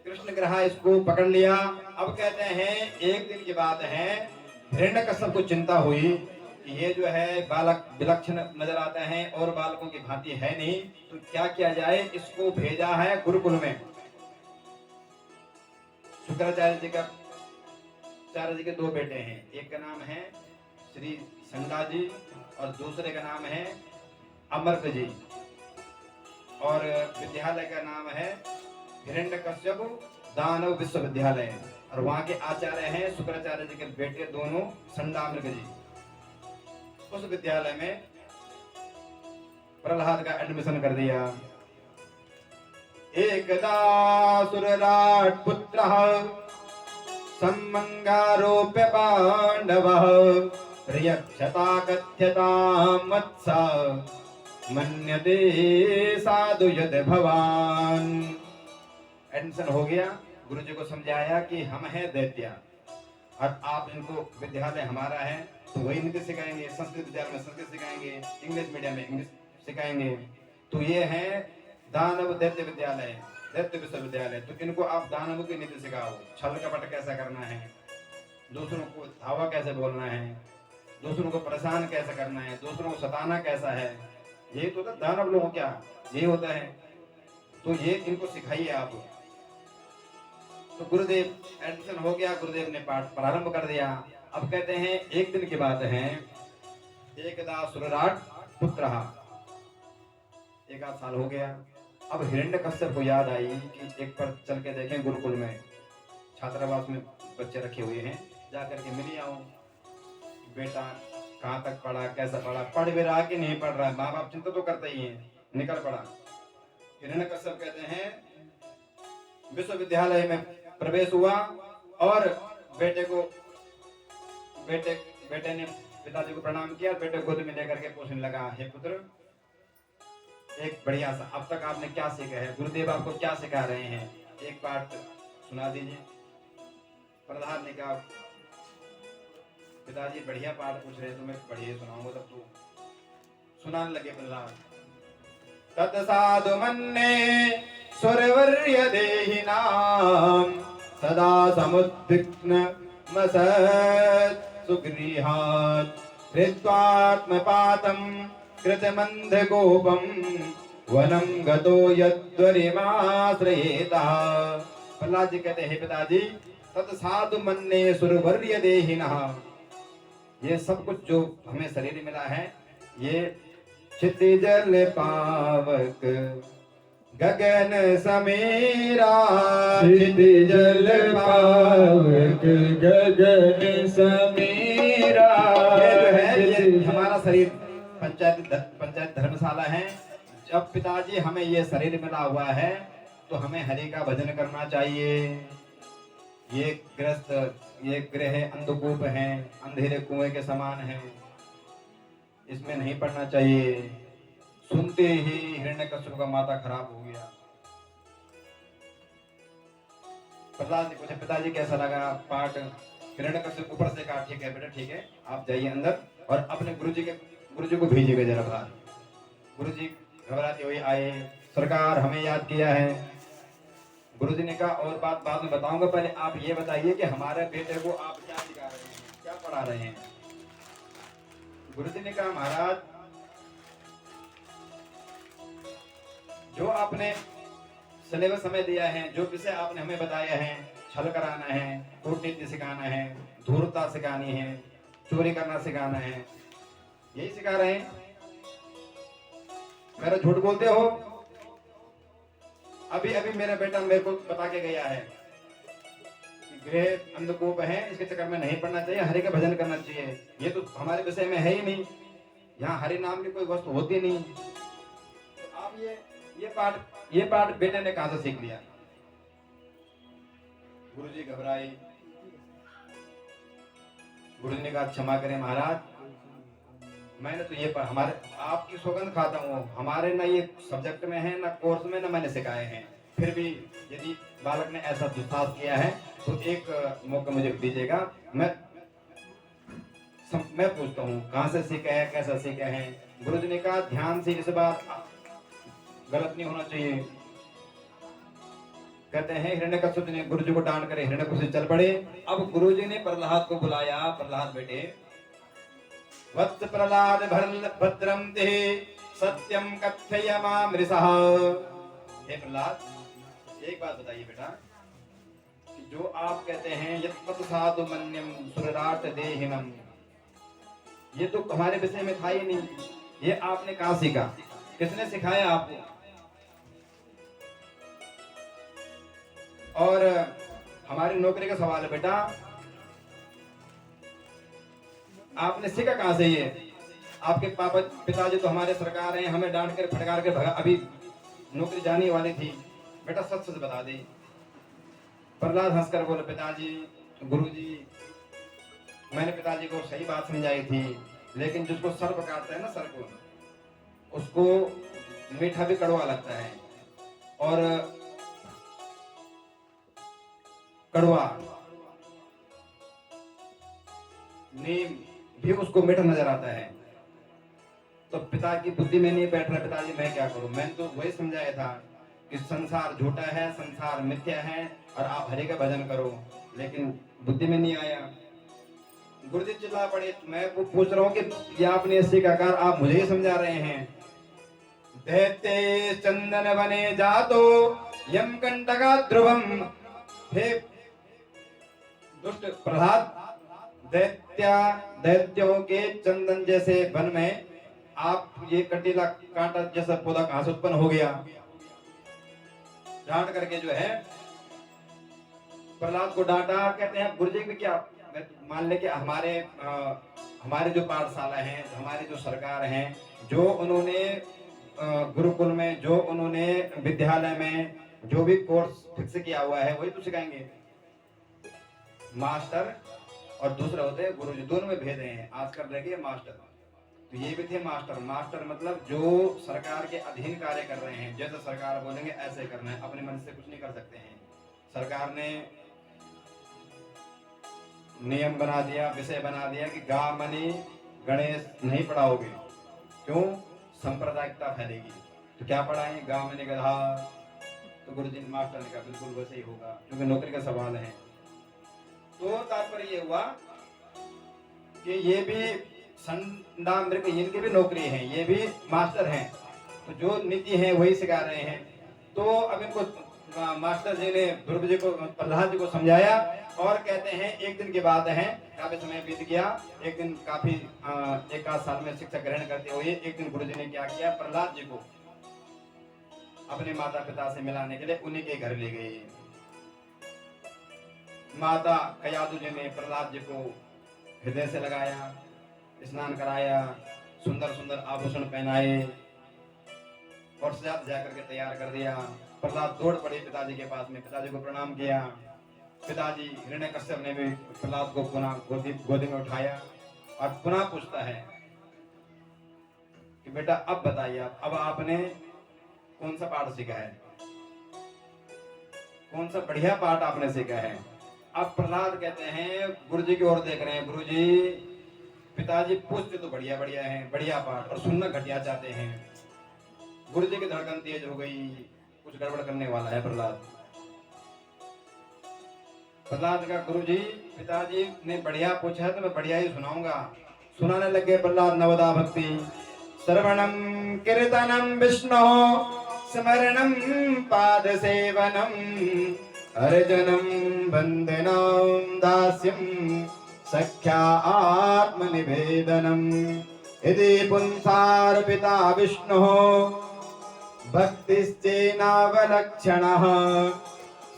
कृष्ण ग्रह इसको पकड़ लिया। अब कहते हैं एक दिन की बात है, हिरण्यकश्यप को चिंता हुई कि ये जो है बालक विलक्षण नजर आता है और बालकों की भांति है नहीं, तो क्या किया जाए? इसको भेजा है गुरुकुल में। शुक्राचार्य जी के 2 बेटे हैं, एक का नाम है श्री संडा जी और दूसरे का नाम है अमर्त जी, और विद्यालय का नाम है हिरण्यकश्यप दानव विश्वविद्यालय, और वहाँ के आचार्य हैं शुक्राचार्य जी के बेटे दोनों संडामृग जी। उस विद्यालय में प्रहलाद का एडमिशन कर दिया। एकदा सुरराट पुत्रः सम्मंगारोप्य पांडवः प्रियक्षता कथ्यता मत्सा मन्यते साधु यद भवान। एडमिशन हो गया, गुरु जी को समझाया कि हम हैं दैत्य और आप इनको विद्यालय हमारा है तो वही हिंदी सिखाएंगे, संस्कृत विद्यालय में संस्कृत सिखाएंगे, इंग्लिश मीडियम में इंग्लिश सिखाएंगे। तो ये है दानव दैत्य विद्यालय, दैत्य विश्वविद्यालय। तो इनको आप दानव की नीति सिखाओ, छल कपट कैसा करना है, दूसरों को धावा कैसे बोलना है, दूसरों को परेशान कैसे करना है, दूसरों को सताना कैसा है। यही तो होता दानव लोगों क्या यही होता है। तो ये इनको सिखाइए आप। तो गुरुदेव एडमिशन हो गया, गुरुदेव ने पाठ प्रारंभ कर दिया। अब कहते हैं एक दिन की बात है, एकदा सुरराट पुत्र, एक आध साल हो गया। अब हिरण्यकश्यप को याद आई कि एक पर चल के देखें गुरुकुल में छात्रावास में बच्चे रखे हुए हैं, जाकर के मिल आऊं बेटा कहाँ तक पढ़ा, कैसा पढ़ा, पढ़ भी रहा कि नहीं पढ़ रहा है। माँ बाप चिंता तो करते ही हैं। निकल पड़ा। हिरण्यकश्यप कहते हैं विश्वविद्यालय में प्रवेश हुआ और बेटे ने पिताजी को प्रणाम किया, बेटे को गोद में लेकर के पूछने लगा, हे पुत्र एक बढ़िया सा, अब तक आपने क्या सीखा है, गुरुदेव आपको क्या सिखा रहे हैं, एक पाठ सुना दीजिए। प्रहलाद ने कहा, पिताजी बढ़िया पाठ पूछ रहे हैं तो मैं बढ़िया सुनाऊंगा। तब तो सुनाने लगे प्रहलाद। तत्साधु मन्ये सुरवर्य देहिनाम सदा समुद्विग्न मसत् सुगृहात् कृत्वात्मपातं कृतमन्धगोपं वनं गतो यद्वरिमाश्रयेतः। प्रहलाद जी कहते हैं, पिताजी तत्साधु मन्ये सुरवर्य देहिनः, ये सब कुछ जो हमें शरीर मिला है ये क्षितिजल पावक गगन समीरा, क्षितिजल पावक गगन समीरा। ये जो है ये हमारा शरीर पंचायत धर्मशाला है। जब पिताजी हमें ये शरीर मिला हुआ है तो हमें हरि का भजन करना चाहिए। ये गृह अंधकूप है, अंधेरे कुएं के समान है, इसमें नहीं पढ़ना चाहिए। सुनते ही हिरण्यकश्यप का माथा खराब हो गया। प्रहलाद ने पूछा, पिताजी कैसा लगा पाठ? हिरण्यकश्यप ऊपर से कहा, ठीक है बेटा ठीक है, आप जाइए अंदर और अपने गुरुजी को भेजिएगा जरा बाहर। गुरुजी घबराते हुए आए, सरकार हमें याद किया है। गुरुजी ने कहा, और बात बाद में बताऊंगा, पहले आप ये बताइए कि हमारे बेटे को आप क्या सिखा रहे हैं, क्या पढ़ा रहे हैं। गुरुजी ने कहा, महाराज जो आपने सिलेबस हमें दिया है, जो विषय आपने हमें बताया है, छल कराना है, कूटनीति सिखाना है, धूर्तता सिखानी है, चोरी करना सिखाना है, यही सिखा रहे हैं। मेरा झूठ बोलते हो? अभी अभी मेरा बेटा मेरे को बता के गया है कि गृह अंधकूप है, इसके चक्कर में नहीं पढ़ना चाहिए, हरि का भजन करना चाहिए। ये तो हमारे विषय में है ही नहीं, यहाँ हरि नाम की कोई वस्तु होती नहीं। तो आप ये पाठ बेटे ने कहां से सीख लिया? गुरुजी घबराए। गुरुजी ने कहा, क्षमा करें महाराज, मैंने तो ये हमारे आपकी सौगंध खाता हूँ, हमारे ना ये सब्जेक्ट में है, ना कोर्स में, ना मैंने सिखाए हैं। फिर भी यदि बालक ने ऐसा दुस्साहस किया है तो एक मौका मुझे दीजिएगा, मैं पूछता हूँ कहाँ से सीखे हैं, कैसा सीखे हैं। गुरुजी ने कहा, ध्यान से, इस बार गलत नहीं होना चाहिए। कहते हैं हिरण्यकश्यप ने गुरुजी को डांट करे, हिरण्यकश्यप चल पड़े। अब गुरुजी ने प्रहलाद को बुलाया, प्रहलाद बेटे, वत्स प्रहलाद भद्रम ते सत्यम कथय मामृषः। हे प्रहलाद, एक बात बताइए बेटा, कि जो आप कहते हैं यत् साधु मन्यम सुरराट देहिनम, ये तो हमारे विषय में था ही नहीं। ये आपने कहाँ सीखा, किसने सिखाया आपको? और हमारी नौकरी का सवाल है बेटा, आपने सीखा कहाँ से ये? आपके पापा पिताजी तो हमारे सरकार हैं, हमें डांट कर फटकार के भगा, अभी नौकरी जाने वाली थी। बेटा सच सच बता दी। प्रहलाद हंसकर बोले, पिताजी, गुरुजी, मैंने पिताजी को सही बात समझाई थी, लेकिन जिसको सर्प काटता है ना, सर्प, उसको मीठा भी कड़वा लगता है, और कड़वा नीम भी उसको मीठा नजर आता है। तो पिता की बुद्धि में नहीं बैठ रहा, पिताजी मैं क्या करूं? मैंने तो वही समझाया था कि संसार झूठा है, संसार मिथ्या है, और आप हरि का भजन करो, लेकिन बुद्धि में नहीं आया। गुरुजी चिल्ला पड़े, मैं पूछ रहा हूँ कि ये आपने ऐसे का कार, आप मुझे ही समझा रहे हैं। दैत्य चंदन बने जातो यम कंटका ध्रुवम। हे दुष्ट प्रहलाद, दैत्यों के चंदन जैसे वन में आप ये कंटीला कांटा जैसा पौधा कहां से उत्पन्न हो गया? डांट करके जो है प्रहलाद को डांटा। कहते हैं गुरुजी भी क्या, मान ले कि हमारे जो पाठशाला है, हमारे जो सरकार हैं, जो उन्होंने गुरुकुल में, जो उन्होंने विद्यालय में जो भी कोर्स फिक्स किया हुआ है, वही तो सिखाएंगे। मास्टर और दूसरा होते हैं गुरुजी, दोनों में भेद हैं। आजकल रह गए मास्टर, तो ये भी थे मास्टर। मास्टर मतलब जो सरकार के अधीन कार्य कर रहे हैं, जैसे सरकार बोलेंगे ऐसे करना है, अपने मन से कुछ नहीं कर सकते हैं। सरकार ने नियम बना दिया, विषय बना दिया कि गा मनी गणेश नहीं पढ़ाओगे, क्यों? सांप्रदायिकता फैलेगी। तो क्या पढ़ाएं? गा मनी गधा। तो गुरुजी मास्टर ने कहा बिल्कुल वैसे ही होगा, क्योंकि नौकरी का सवाल है। तो तात्पर्य ये हुआ कि ये भी संडामृग, इनकी भी नौकरी है, ये भी मास्टर हैं, तो जो नीति है वही सिखा रहे हैं। तो अब इनको मास्टर जी ने ध्रुव जी को, प्रहलाद जी को समझाया, और कहते हैं एक दिन की बात है, काफी समय बीत गया। एक दिन काफी एक आध साल में शिक्षा ग्रहण करते हुए एक दिन गुरु जी ने क्या किया, प्रहलाद जी को अपने माता पिता से मिलाने के लिए उन्हीं के घर ले गए। माता कयादु जी ने प्रहलाद जी को हृदय से लगाया, स्नान कराया, सुंदर सुंदर आभूषण पहनाए, और सजा करके तैयार कर दिया। प्रहलाद दौड़ पड़े पिताजी के पास में, पिताजी को प्रणाम किया। पिताजी हिरण्यकश्यप ने भी प्रहलाद को पुनः गोदी में उठाया, और पुनः पूछता है कि बेटा अब बताइए, अब आपने कौन सा पाठ सीखा है, कौन सा बढ़िया पाठ आपने सीखा है? अब प्रहलाद कहते हैं, गुरुजी की ओर देख रहे हैं, गुरुजी पिताजी पूछते तो बढ़िया बढ़िया है, बढ़िया पाठ, और सुनना घटिया चाहते हैं। गुरुजी की धड़कन तेज हो गई, कुछ गड़बड़ करने वाला है प्रहलाद। प्रहलाद का गुरुजी, पिताजी ने बढ़िया पूछा है तो मैं बढ़िया ही सुनाऊंगा। सुनाने लगे प्रहलाद नवदा भक्ति। श्रवणम कीर्तनम विष्णु स्मरणम पाद सेवनम अर्जनम वंदनम दास्यम सख्या आत्मनिवेदनम यदि पुंसार्पिता विष्णु भक्तिश्चेनावलक्षणः।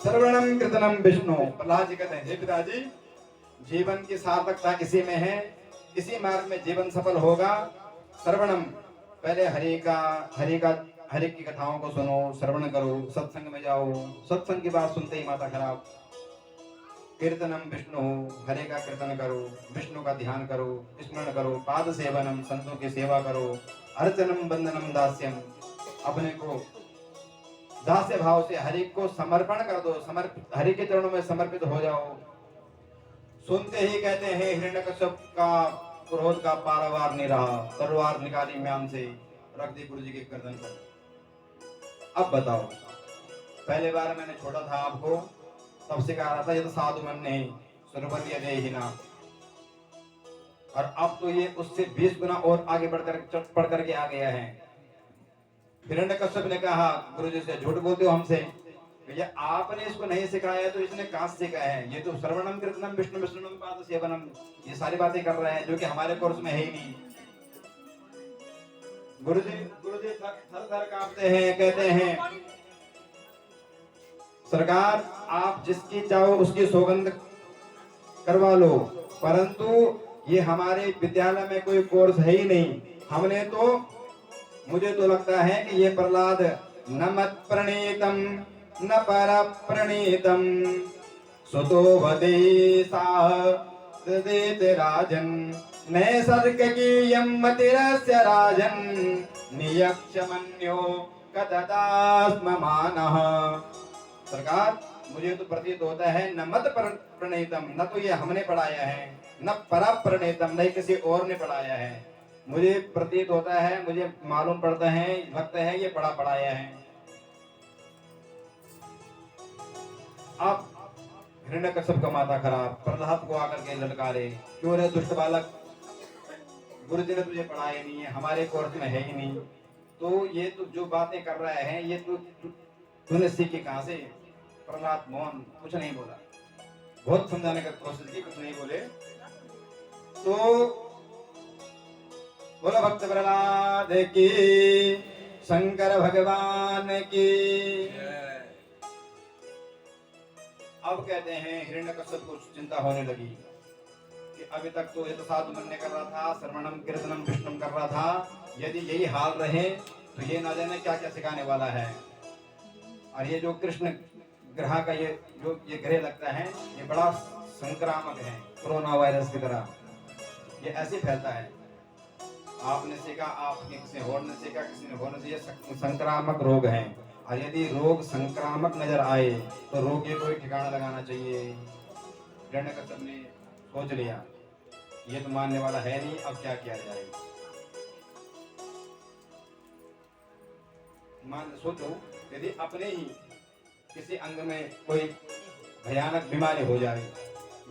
श्रवणम कीर्तनम विष्णु। प्रहलाद जी कहते हैं, हे पिताजी, जीवन की सार्थकता इसी में है, इसी मार्ग में जीवन सफल होगा। श्रवणम, पहले हरि की कथाओं को सुनो, श्रवण करो, सत्संग में जाओ, सत्संग की बात सुनते ही माता खराब। कीर्तनम विष्णु, हरि का कीर्तन करो, विष्णु का ध्यान करो, स्मरण करो, पाद सेवनम, संतों की सेवा करो, अर्चनम वंदनम दास्यम, अपने को दास्य भाव से हरि को समर्पण कर दो, हरि के चरणों में समर्पित हो जाओ। सुनते ही कहते हैं हिरण्यकश्यप का क्रोध का पारावार नहीं रहा, तलवार निकाली म्यान से, रख दी गुरु जी के गर्दन पर। अब बताओ, पहले बार मैंने छोड़ा था आपको, तब सिखा रहा था ये तो साधु मन नहीं, सुरबन्य देहिना, और अब तो ये उससे 20 गुना और आगे बढ़ करके आ गया है। हिरण्यकश्यप ने कहा गुरुजी से, झूठ बोलते हो हमसे, भैया आपने इसको नहीं सिखाया तो इसने कहां से सीखा है? ये तो श्रवणम कीर्तनम विष्णु विष्णुम पाद सेवनम, ये सारी बातें कर रहे हैं जो कि हमारे कोर्स में है ही नहीं। गुरुजी थर थर कांपते हैं, कहते हैं सरकार आप जिसकी चाहो उसकी सौगंध करवा लो, परंतु ये हमारे विद्यालय में कोई कोर्स है ही नहीं। हमने तो, मुझे तो लगता है कि ये प्रहलाद न मत प्रणीतम न पर प्रणीतम सुतो वदेशा राजन नैसर्ग की यमतिरस्य राजन नियक्षमन्यो कददास्म मानः। सरकार मुझे तो प्रतीत होता है न मत प्रणीतम, न तो ये हमने पढ़ाया है, न पर प्रणीतम, नहीं किसी और ने पढ़ाया है। मुझे प्रतीत होता है, मुझे मालूम पड़ता है, लगता है ये पढ़ाया है। अब हिरण्यकश्यप का माथा खराब, प्रहलाद को आकर के ललकारे, क्यों रे दुष्ट बालक, गुरुजी ने तुझे पढ़ाया नहीं है, हमारे कोर्स में है ही नहीं, तो ये तो जो बातें कर रहा है ये तूने सीखी कहां से? प्रहलाद मोहन कुछ नहीं बोला, बहुत समझाने का कोशिश की, कुछ नहीं बोले। तो बोला भक्त प्रहलाद की, शंकर भगवान की। अब कहते हैं हिरण्यकश्यप को चिंता होने लगी कि अभी तक तो ये तो साधु बनने कर रहा था, श्रवणम कीर्तनम विष्णुम कर रहा था, यदि यही हाल रहे तो ये ना जाने क्या क्या सिखाने वाला है। और ये जो कृष्ण ग्रह का ये जो ये ग्रह लगता है, ये बड़ा संक्रामक है, कोरोना वायरस की तरह, ये ऐसे फैलता है। आपने सीखा, आपने किसी और ने सीखा, किसी ने और ने, ये संक्रामक रोग है। और यदि रोग संक्रामक नजर आए तो रोग के कोई ठिकाना लगाना चाहिए। हिरण्यकश्यप ने सोच लिया ये तो मानने वाला है नहीं, अब क्या किया जाए। सोचो यदि अपने ही किसी अंग में कोई भयानक बीमारी हो जाए,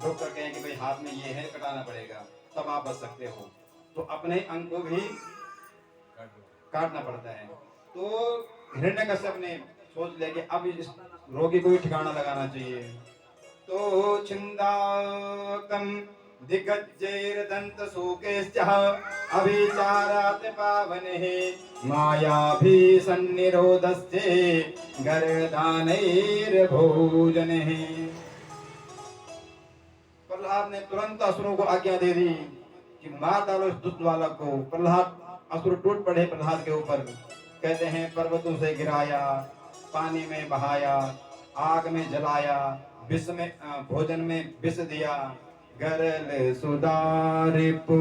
डॉक्टर कहे कि भाई हाथ में ये है, कटाना पड़ेगा, तब आप बच सकते हो, तो अपने अंग को भी काटना पड़ता है। तो हिरण्यकश्यप ने सोच लिया कि अब इस रोगी को ही ठिकाना लगाना चाहिए। तो छिंदाकम दिग्गजैर्दंत शोकेश्चः अभिचारात् पावनेः मायाभि सन्निरोधस्ते गर्दानैर्भोजनेः। प्रहलाद ने तुरंत असुरों को आज्ञा दे दी कि मार डालो इस दुष्ट बालक को। प्रहलाद, असुर टूट पड़े प्रहलाद के ऊपर, कहते हैं पर्वतों से गिराया, पानी में बहाया, आग में जलाया, विष में भोजन में विष दिया। गरल सुधारिपु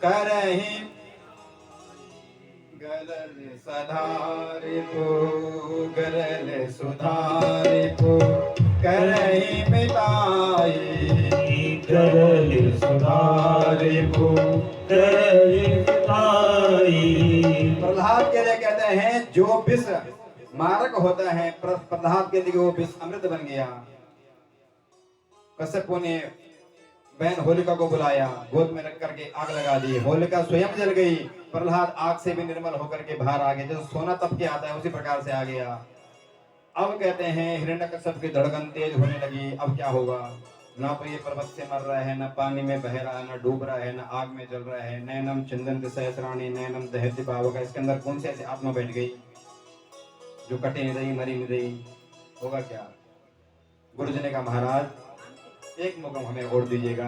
करहि, गरल सुधारिपु, गरल सुधारिपु करहि मिटाई, गरल सुधारिपु करहि मिटाई। प्रहलाद के लिए कहते हैं जो विष मारक होता है, प्रहलाद के लिए वो विष अमृत बन गया। कश्यपों ने बहन होलिका को बुलाया, गोद में रख करके आग लगा दी, होलिका स्वयं जल गई, प्रहलाद आग से भी निर्मल होकर के बाहर आ गए, जैसे सोना तप के आता है उसी प्रकार से आ गया। अब कहते हैं हिरण्यकश्यप की धड़कन तेज होने लगी। अब क्या होगा? ना तो ये पर्वत से मर रहा है, ना पानी में बह रहा है, ना डूब रहा है, ना आग में जल रहा है। नैनम चिंदन सहस्राणी नैनम दहति पावक, इसके अंदर कौन सी ऐसी आत्मा बैठ गई जो कटे नहीं रही, मरी नहीं रही? होगा क्या? गुरुजी ने कहा महाराज एक मौका हमें और दीजिएगा।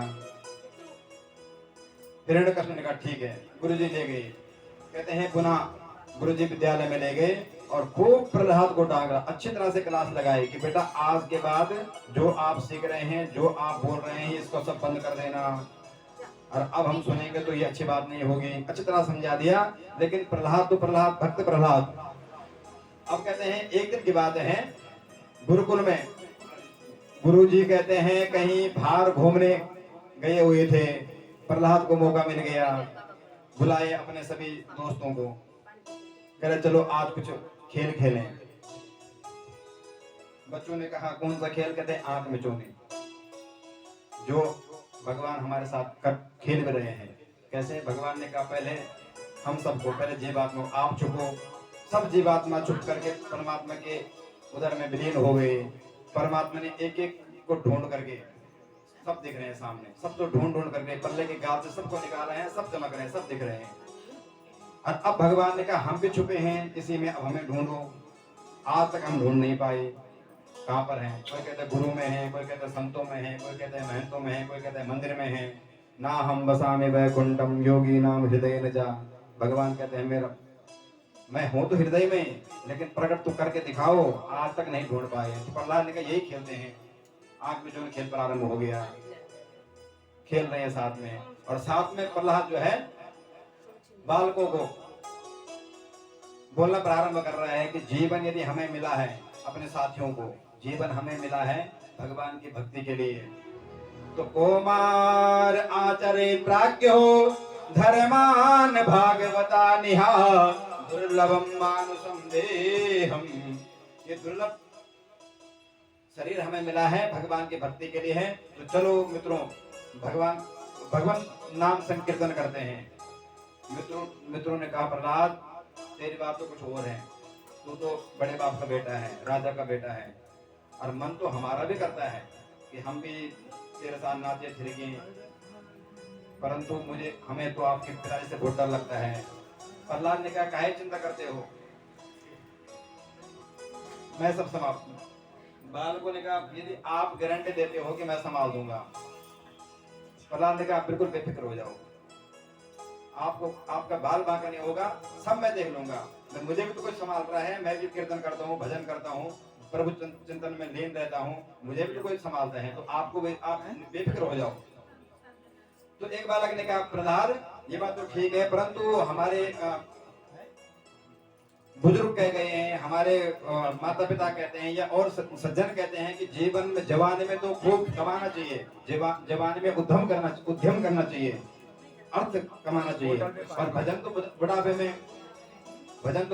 हिरण्यकश्यप ने कहा ठीक है। गुरुजी ले गए, कहते हैं पुनः गुरुजी विद्यालय में ले गए और खूब प्रहलाद को डांगा, अच्छी तरह से क्लास लगाई कि बेटा आज के बाद जो आप सीख रहे हैं, जो आप बोल रहे हैं, इसको सब बंद कर देना, और अब हम सुनेंगे तो ये अच्छी बात नहीं होगी। अच्छी तरह समझा दिया, लेकिन प्रहलाद तो प्रहलाद, भक्त प्रहलाद। अब कहते हैं एक दिन की बात है, गुरुकुल में गुरुजी कहते हैं कहीं बाहर घूमने गए हुए थे, प्रहलाद को मौका मिल गया, बुलाए अपने सभी दोस्तों को, कह रहे चलो आज कुछ खेल खेलें। बच्चों ने कहा कौन सा खेल? कहते हैं आंख मिचौनी, जो भगवान हमारे साथ खेल भी रहे हैं। कैसे? भगवान ने कहा पहले हम सबको, पहले जीवात्मा आप छुपो, सब जीवात्मा छुप करके परमात्मा के उधर में विलीन हो गए। परमात्मा ने एक एक को ढूंढ करके, सब दिख रहे हैं सामने, सब तो ढूंढ करके पल्ले के गाल से सबको निकाला है, सब चमक रहे हैं, सब दिख रहे हैं। और अब भगवान ने कहा हम भी छुपे हैं इसी में, अब हमें ढूंढो। आज तक हम ढूंढ नहीं पाए। कहाँ पर हैं? कोई कहते हैं गुरु में है, कोई कहते हैं संतों में है, कोई कहते हैं महंतों में है, कोई कहते हैं मंदिर में है। ना हम बसामे वैकुंठम योगी नाम हृदय न जा। भगवान कहते हैं मेरा मैं हूं तो हृदय में, लेकिन प्रकट तो करके दिखाओ, आज तक नहीं ढूंढ पाए। तो प्रहलाद ने कहा यही खेलते हैं। आंख में जो खेल प्रारंभ हो गया, खेल रहे हैं साथ में। और साथ में प्रहलाद जो है बालकों को बोलना प्रारंभ कर रहा है कि जीवन यदि हमें मिला है, अपने साथियों को जीवन हमें मिला है भगवान की भक्ति के लिए, तो कोमार आचरे प्राज्ञो धर्मान भागवता निहा दुर्लभम मानुषम देहम। ये दुर्लभ शरीर हमें मिला है भगवान की भक्ति के लिए है। तो चलो मित्रों भगवान नाम संकीर्तन करते हैं। मित्रों ने कहा प्रहलाद तेरी बात तो कुछ और है, तू तो बड़े बाप का बेटा है, राजा का बेटा है, और मन तो हमारा भी करता है कि हम भी तेरे साथ नाचे थिरके, परंतु हमें तो आपके पिताजी से बहुत डर लगता है। प्रहलाद ने कहा काहे चिंता करते हो, मैं सब संभाल। बालकों ने कहा यदि आप गारंटी देते हो कि मैं संभाल दूंगा। प्रहलाद ने कहा बिल्कुल बेफिक्र हो जाओ, आपको आपका बाल बांका नहीं होगा, सब मैं देख लूंगा। मुझे भी तो कुछ संभाल रहा है, मैं भी कीर्तन करता हूँ, भजन करता हूँ, प्रभु चिंतन में लीन रहता हूँ, मुझे भी तो कोई संभालता है, तो आप बेफिक्र हो जाओ। तो एक बालक ने कहा प्रहलाद ये बात तो ठीक है, परंतु हमारे बुजुर्ग कह गए हैं, हमारे माता पिता कहते हैं या और सज्जन कहते हैं कि जीवन में जवानी में तो खूब कमाना चाहिए, जवानी में उद्यम करना चाहिए, अर्थ कमाना चाहिए, और भजन तो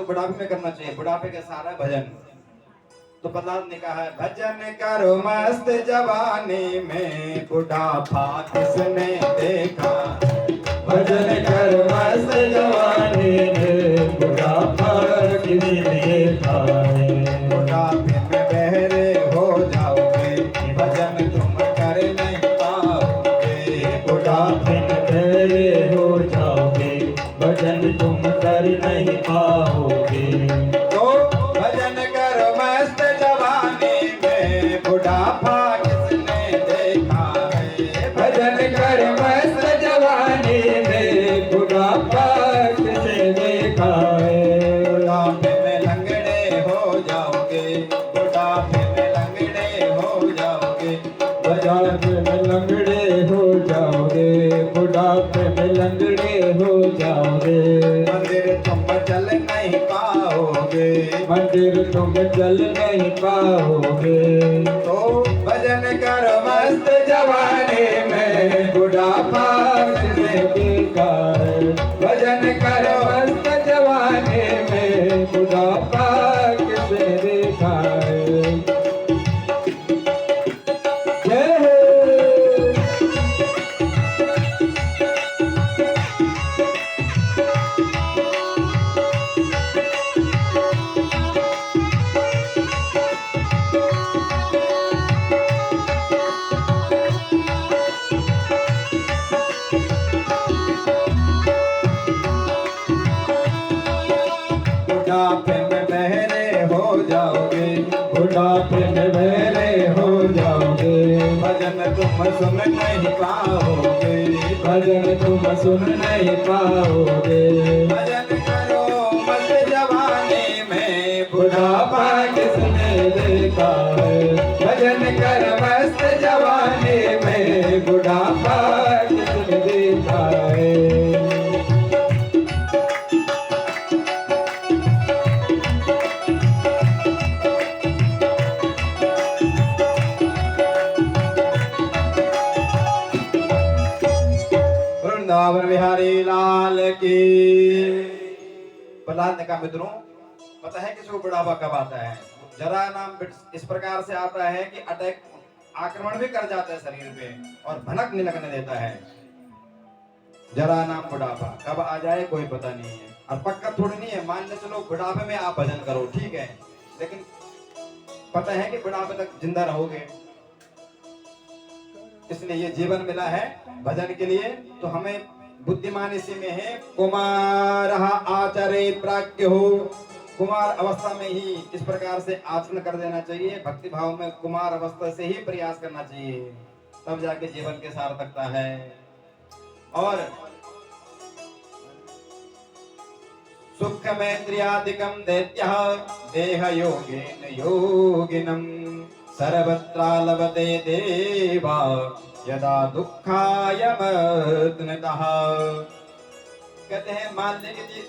बुढ़ापे में करना चाहिए, बुढ़ापे के सारा भजन। तो प्रहलाद ने कहा भजन करो मस्त जवानी में, बुढ़ापा किसने देखा। भजन कर मस्त जवानी में, बुढ़ापा किसने देखा। बुढ़ापे में बहरे हो जाओगे, भजन तुम कर नहीं पाओगे। बुढ़ापे में बहरे हो जाओगे, भजन तुम कर नहीं पाओगे। तो भजन करो मस्त जवानी में, बुढ़ापा किसने देखा है। भजन कर मस्त जवानी में, बुढ़ापा किसने देखा है। बुढ़ापे में लंगड़े हो जाओगे, बुढ़ापे में लंगड़े हो जाओगे। बुढ़ापे में लंगड़े हो जाओगे, बुढ़ापे में लंगड़े हो जाओगे। मंदिर तुम चल नहीं पाओगे, मंदिर तुम चल नहीं पाओगे। तो भजन करो मस्त जवानी में, बुढ़ापा किसने देखा है। भजन करो मस्त जवानी में, बुढ़ापा किसने देखा है। जय हो। बुढ़ापे में बहरे हो जाओगे, बुढ़ापे में बहरे हो जाओगे। भजन तुम सुन नहीं पाओगे, भजन तुम सुन नहीं पाओगे। भजन करो मस्त जवानी में, बुढ़ापा किसने देखा है। भजन कर मस्त जवानी में, बुढ़ापा किसने देखा है। वृंदावन बिहारी लाल की। प्रहलाद ने कहा मित्रों पता है किसी को बुढ़ापा कब आता है। जरा नाम इस प्रकार से आता है कि अटैक आक्रमण भी कर जाता है शरीर पे और भनक नहीं लगने देता है। जरा नाम बुढ़ापा कब आ जाए कोई पता नहीं है, और पक्का थोड़ी नहीं है। मान ले चलो बुढ़ापे में आप भजन करो ठीक है, लेकिन पता है कि बुढ़ापे तक जिंदा रहोगे। इसलिए ये जीवन मिला है भजन के लिए, तो हमें बुद्धिमान इसी में है। कुमार आचरे प्राज्ञ हो, कुमार अवस्था में ही इस प्रकार से आचरण कर देना चाहिए। भक्ति भाव में कुमार अवस्था से ही प्रयास करना चाहिए, तब जाके जीवन के सार्थकता है। और सुख मैत्रियादिकं दैत्यः देह योगेन योगिनं सर्वत्र लभते देवा यदा दुःखाय मत्नतः। कहते हैं मान लीजिए कि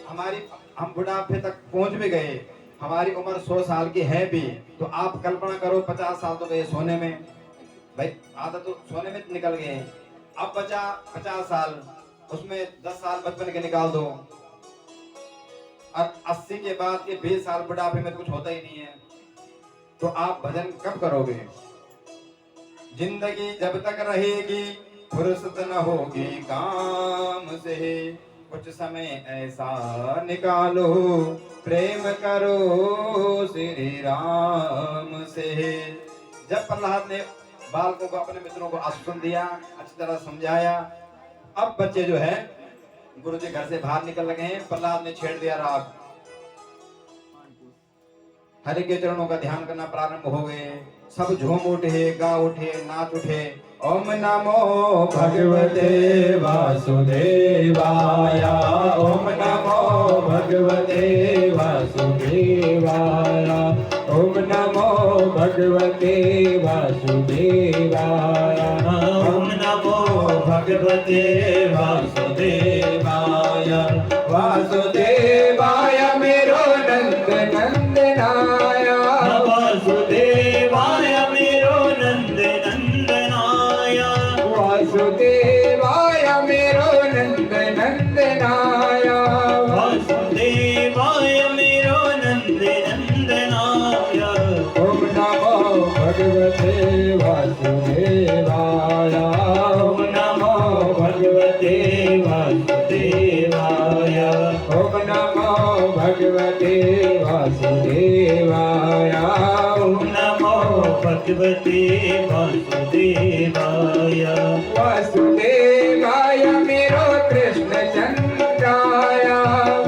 हम बुढ़ापे तक पहुंच भी गए, हमारी उम्र 100 साल की है भी, तो आप कल्पना करो 50 साल तो गए सोने में, भाई आधा तो सोने में निकल गए, अब बचा 50 साल, उसमें 10 साल बचपन के निकाल दो, और 80 के बाद के 20 साल बुढ़ापे में कुछ होता ही नहीं है, तो आप भजन कब करोगे? जिंदगी जब तक रहेगी फुर्सत न होगी काम से, कुछ समय ऐसा निकालो प्रेम करो श्री राम से। जब प्रहलाद ने बालकों को, अपने मित्रों को आश्वासन दिया, अच्छी तरह समझाया, अब बच्चे जो है गुरु जी घर से बाहर निकल लगे हैं। प्रहलाद ने छेड़ दिया राग, हरि के चरणों का ध्यान करना प्रारंभ हो गए, सब झूम उठे, गा उठे, नाच उठे। ओम नमो भगवते वासुदेवाय, ओम नमो भगवते वासुदेवाय, ओम नमो भगवते वासुदेवाय, ओम नमो भगवते वासुदेवाय। वासुदेवाय मेरो नंद नंदनाय, वासुदेवाय मेरो नंद नंदनाय, वासुदेवाय मेरो नंद नंदनाय, वासुदेवाय मेरो नंद नंदनाय। ओम नमो भगवते वासुदेवाय, ओम नमो भगवते वासुदेवाय, ओम नमो भगवते वासुदेवाय, ओम नमो भगवते वासुदेवाय। वासुदेवाय मेरो कृष्ण चंद्राय,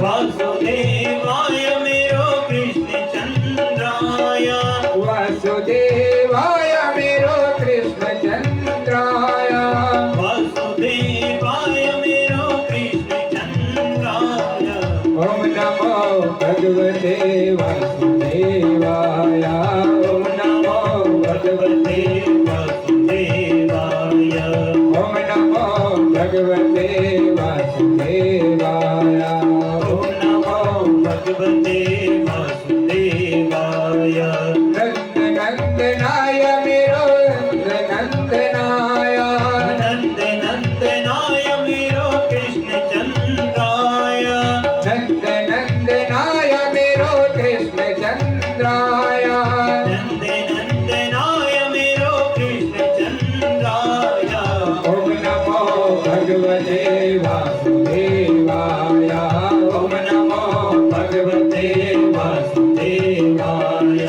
वासुदेवाय मेरो कृष्ण चंद्राय, वासुदेवाय मेरो कृष्ण चंद्राय, वासुदेवाय मेरो कृष्ण चंद्राय। ओम नमो भगवते वासुदेवाय, ओम नमो भगवते वासुदेवाय, ओम नमो भगवते वासुदेवाय, ओम नमो भगवते वासुदेवाय। नंद नंदनाय मेरो नंद नंदनाय, नंद नंदनाय मेरो कृष्ण चंद्राय, नंद नंदनाय मेरो कृष्ण चंद्राय, नंद नंदनाय मेरो कृष्ण चंद्राय। ओम नमो भगवते वासुदेवाय, ओम नमो भगवते वासुदेवाय,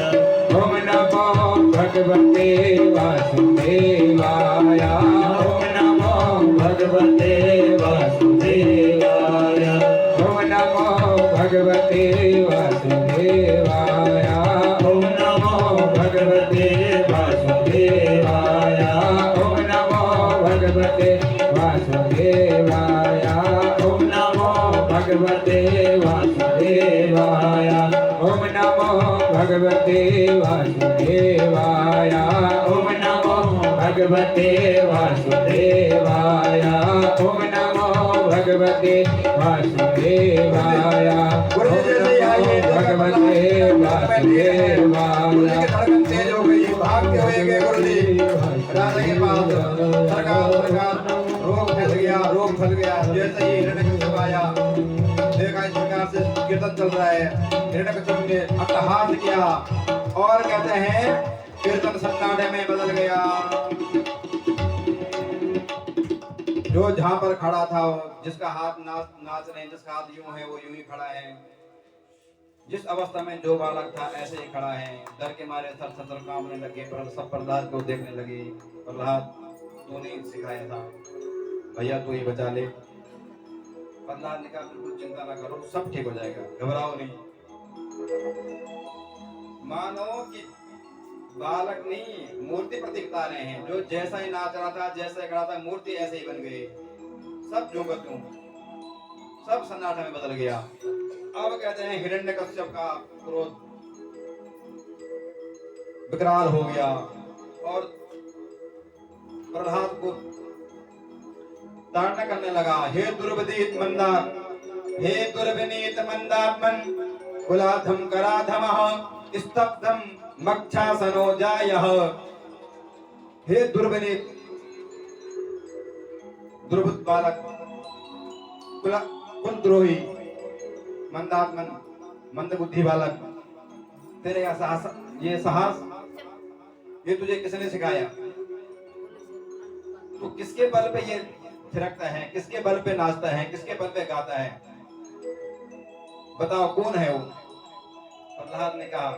ओम नमो भगवते वासुदेवाय, ओम नमो भगवते वासुदेवाय, ओम नमो भगवते वासुदेवाय, ओम नमो भगवते वासुदेवाय, ओम नमो भगवते वासुदेवाय, ओम नमो भगवते वासुदेवाय, ओम नमो भगवते वासुदेवाय, ओम नमो भगवते वासुदेवाय, ओम नमो भगवते वासुदेवाय, भगवते वासुदेवाय। तेज हो गई, भागते हुए गए गुरु जी राजा के पास। सरकार रोग फैल गया, रोग फैल गया। जैसे ही हिरण्यकश्यप आया, देखा इस प्रकार से कीर्तन चल रहा है, हिरण्यकश्यप ने अट्टहास किया और कहते हैं कीर्तन सन्नाटे में बदल गया। जो जहां पर खड़ा था, जिसका हाथ नाच रहे हैं, जिसका हाथ यूं है वो यूं ही खड़ा है, जिस अवस्था में जो बालक था ऐसे ही खड़ा है। डर के मारे थर थर कांपने लगे, पर सब प्रहलाद को देखने लगे। प्रहलाद तूने सिखाया था भैया, तू ही बचा ले। प्रहलाद ने कहा बिल्कुल चिंता ना करो, सब ठीक हो जाएगा, घबराओ नहीं। मानो कि बालक नहीं मूर्ति प्रतीक बता रहे हैं, जो जैसा ही नाच रहा था, जैसा खड़ा था, मूर्ति ऐसे ही बन गई। सब जो का त्यों, सब सन्नाटा में बदल गया। अब कहते हैं हिरण्यकश्यप का क्रोध विकराल हो गया और प्रहलाद को ताड़ना करने लगा। हे दुर्विनीत मंदार, हे दुर्विनीत मंदात्मन, कुलाधम कराधमः स्तब्धम मक्षासनो जायः। हे दुर्विनीत दुर्बुद्ध बालक, कुलद्रोही, मंदात्मन, मंदबुद्धि बालक, तेरे ये साहस ये तुझे किसने सिखाया? तू किसके बल पे ये थिरकता है, किसके बल पे नाचता है, किसके बल पे गाता है? बताओ कौन है वो? प्रहलाद ने कहा,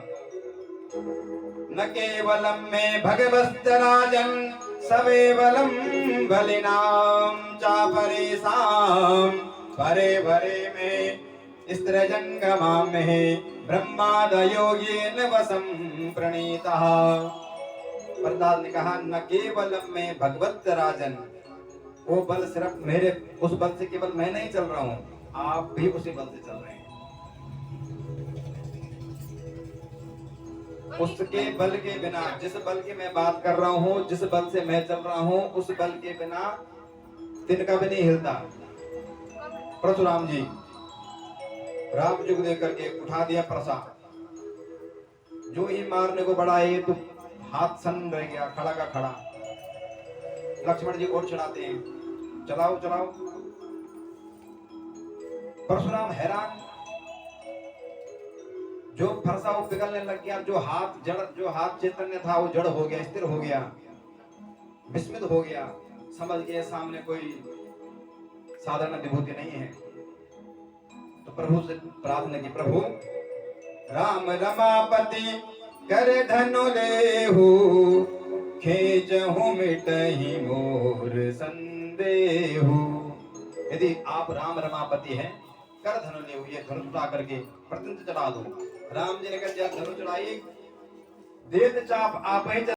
न केवलम में भगवस्त राजन सवेवलम बलिनाम चापरेसाम परे भरे में स्त्रजंगमाम में ब्रह्मादयो येन वसम प्रणीतः। प्रहलाद ने कहा, न केवलम में भगवत राजन, वो बल सिर्फ मेरे, उस बल से केवल मैं नहीं चल रहा हूं, आप भी उसी बल से चल रहे हैं। उसके बल के बिना, जिस बल की मैं बात कर रहा हूं, जिस बल से मैं चल रहा हूं, उस बल के बिना तिनका भी नहीं हिलता। परशुराम जी राम युग देकर के उठा दिया परसा, जो ही मारने को बढ़ाए तो हाथ सन रह गया, खड़ा का खड़ा। लक्ष्मण जी और चढ़ाते हैं, चलाओ चलाओ। परशुराम हैरान, जो फरसा वो पिघलने लग गया, जो हाथ चैतन्य था वो जड़ हो गया, स्थिर हो गया, विस्मित हो गया, समझ गया सामने कोई साधारण विभूति नहीं है। तो प्रभु से प्रार्थना की, प्रभु राम रमापति कर धनु लेहु, खींचहु मिटहि मोर संदेहु। यदि आप राम रमापति हैं, कर धनु लेहु, ये धनुष उठा करके प्रतिदिन चढ़ा दो। राम जी ने कहा धनुष चढ़ाई, देत चाप आप ही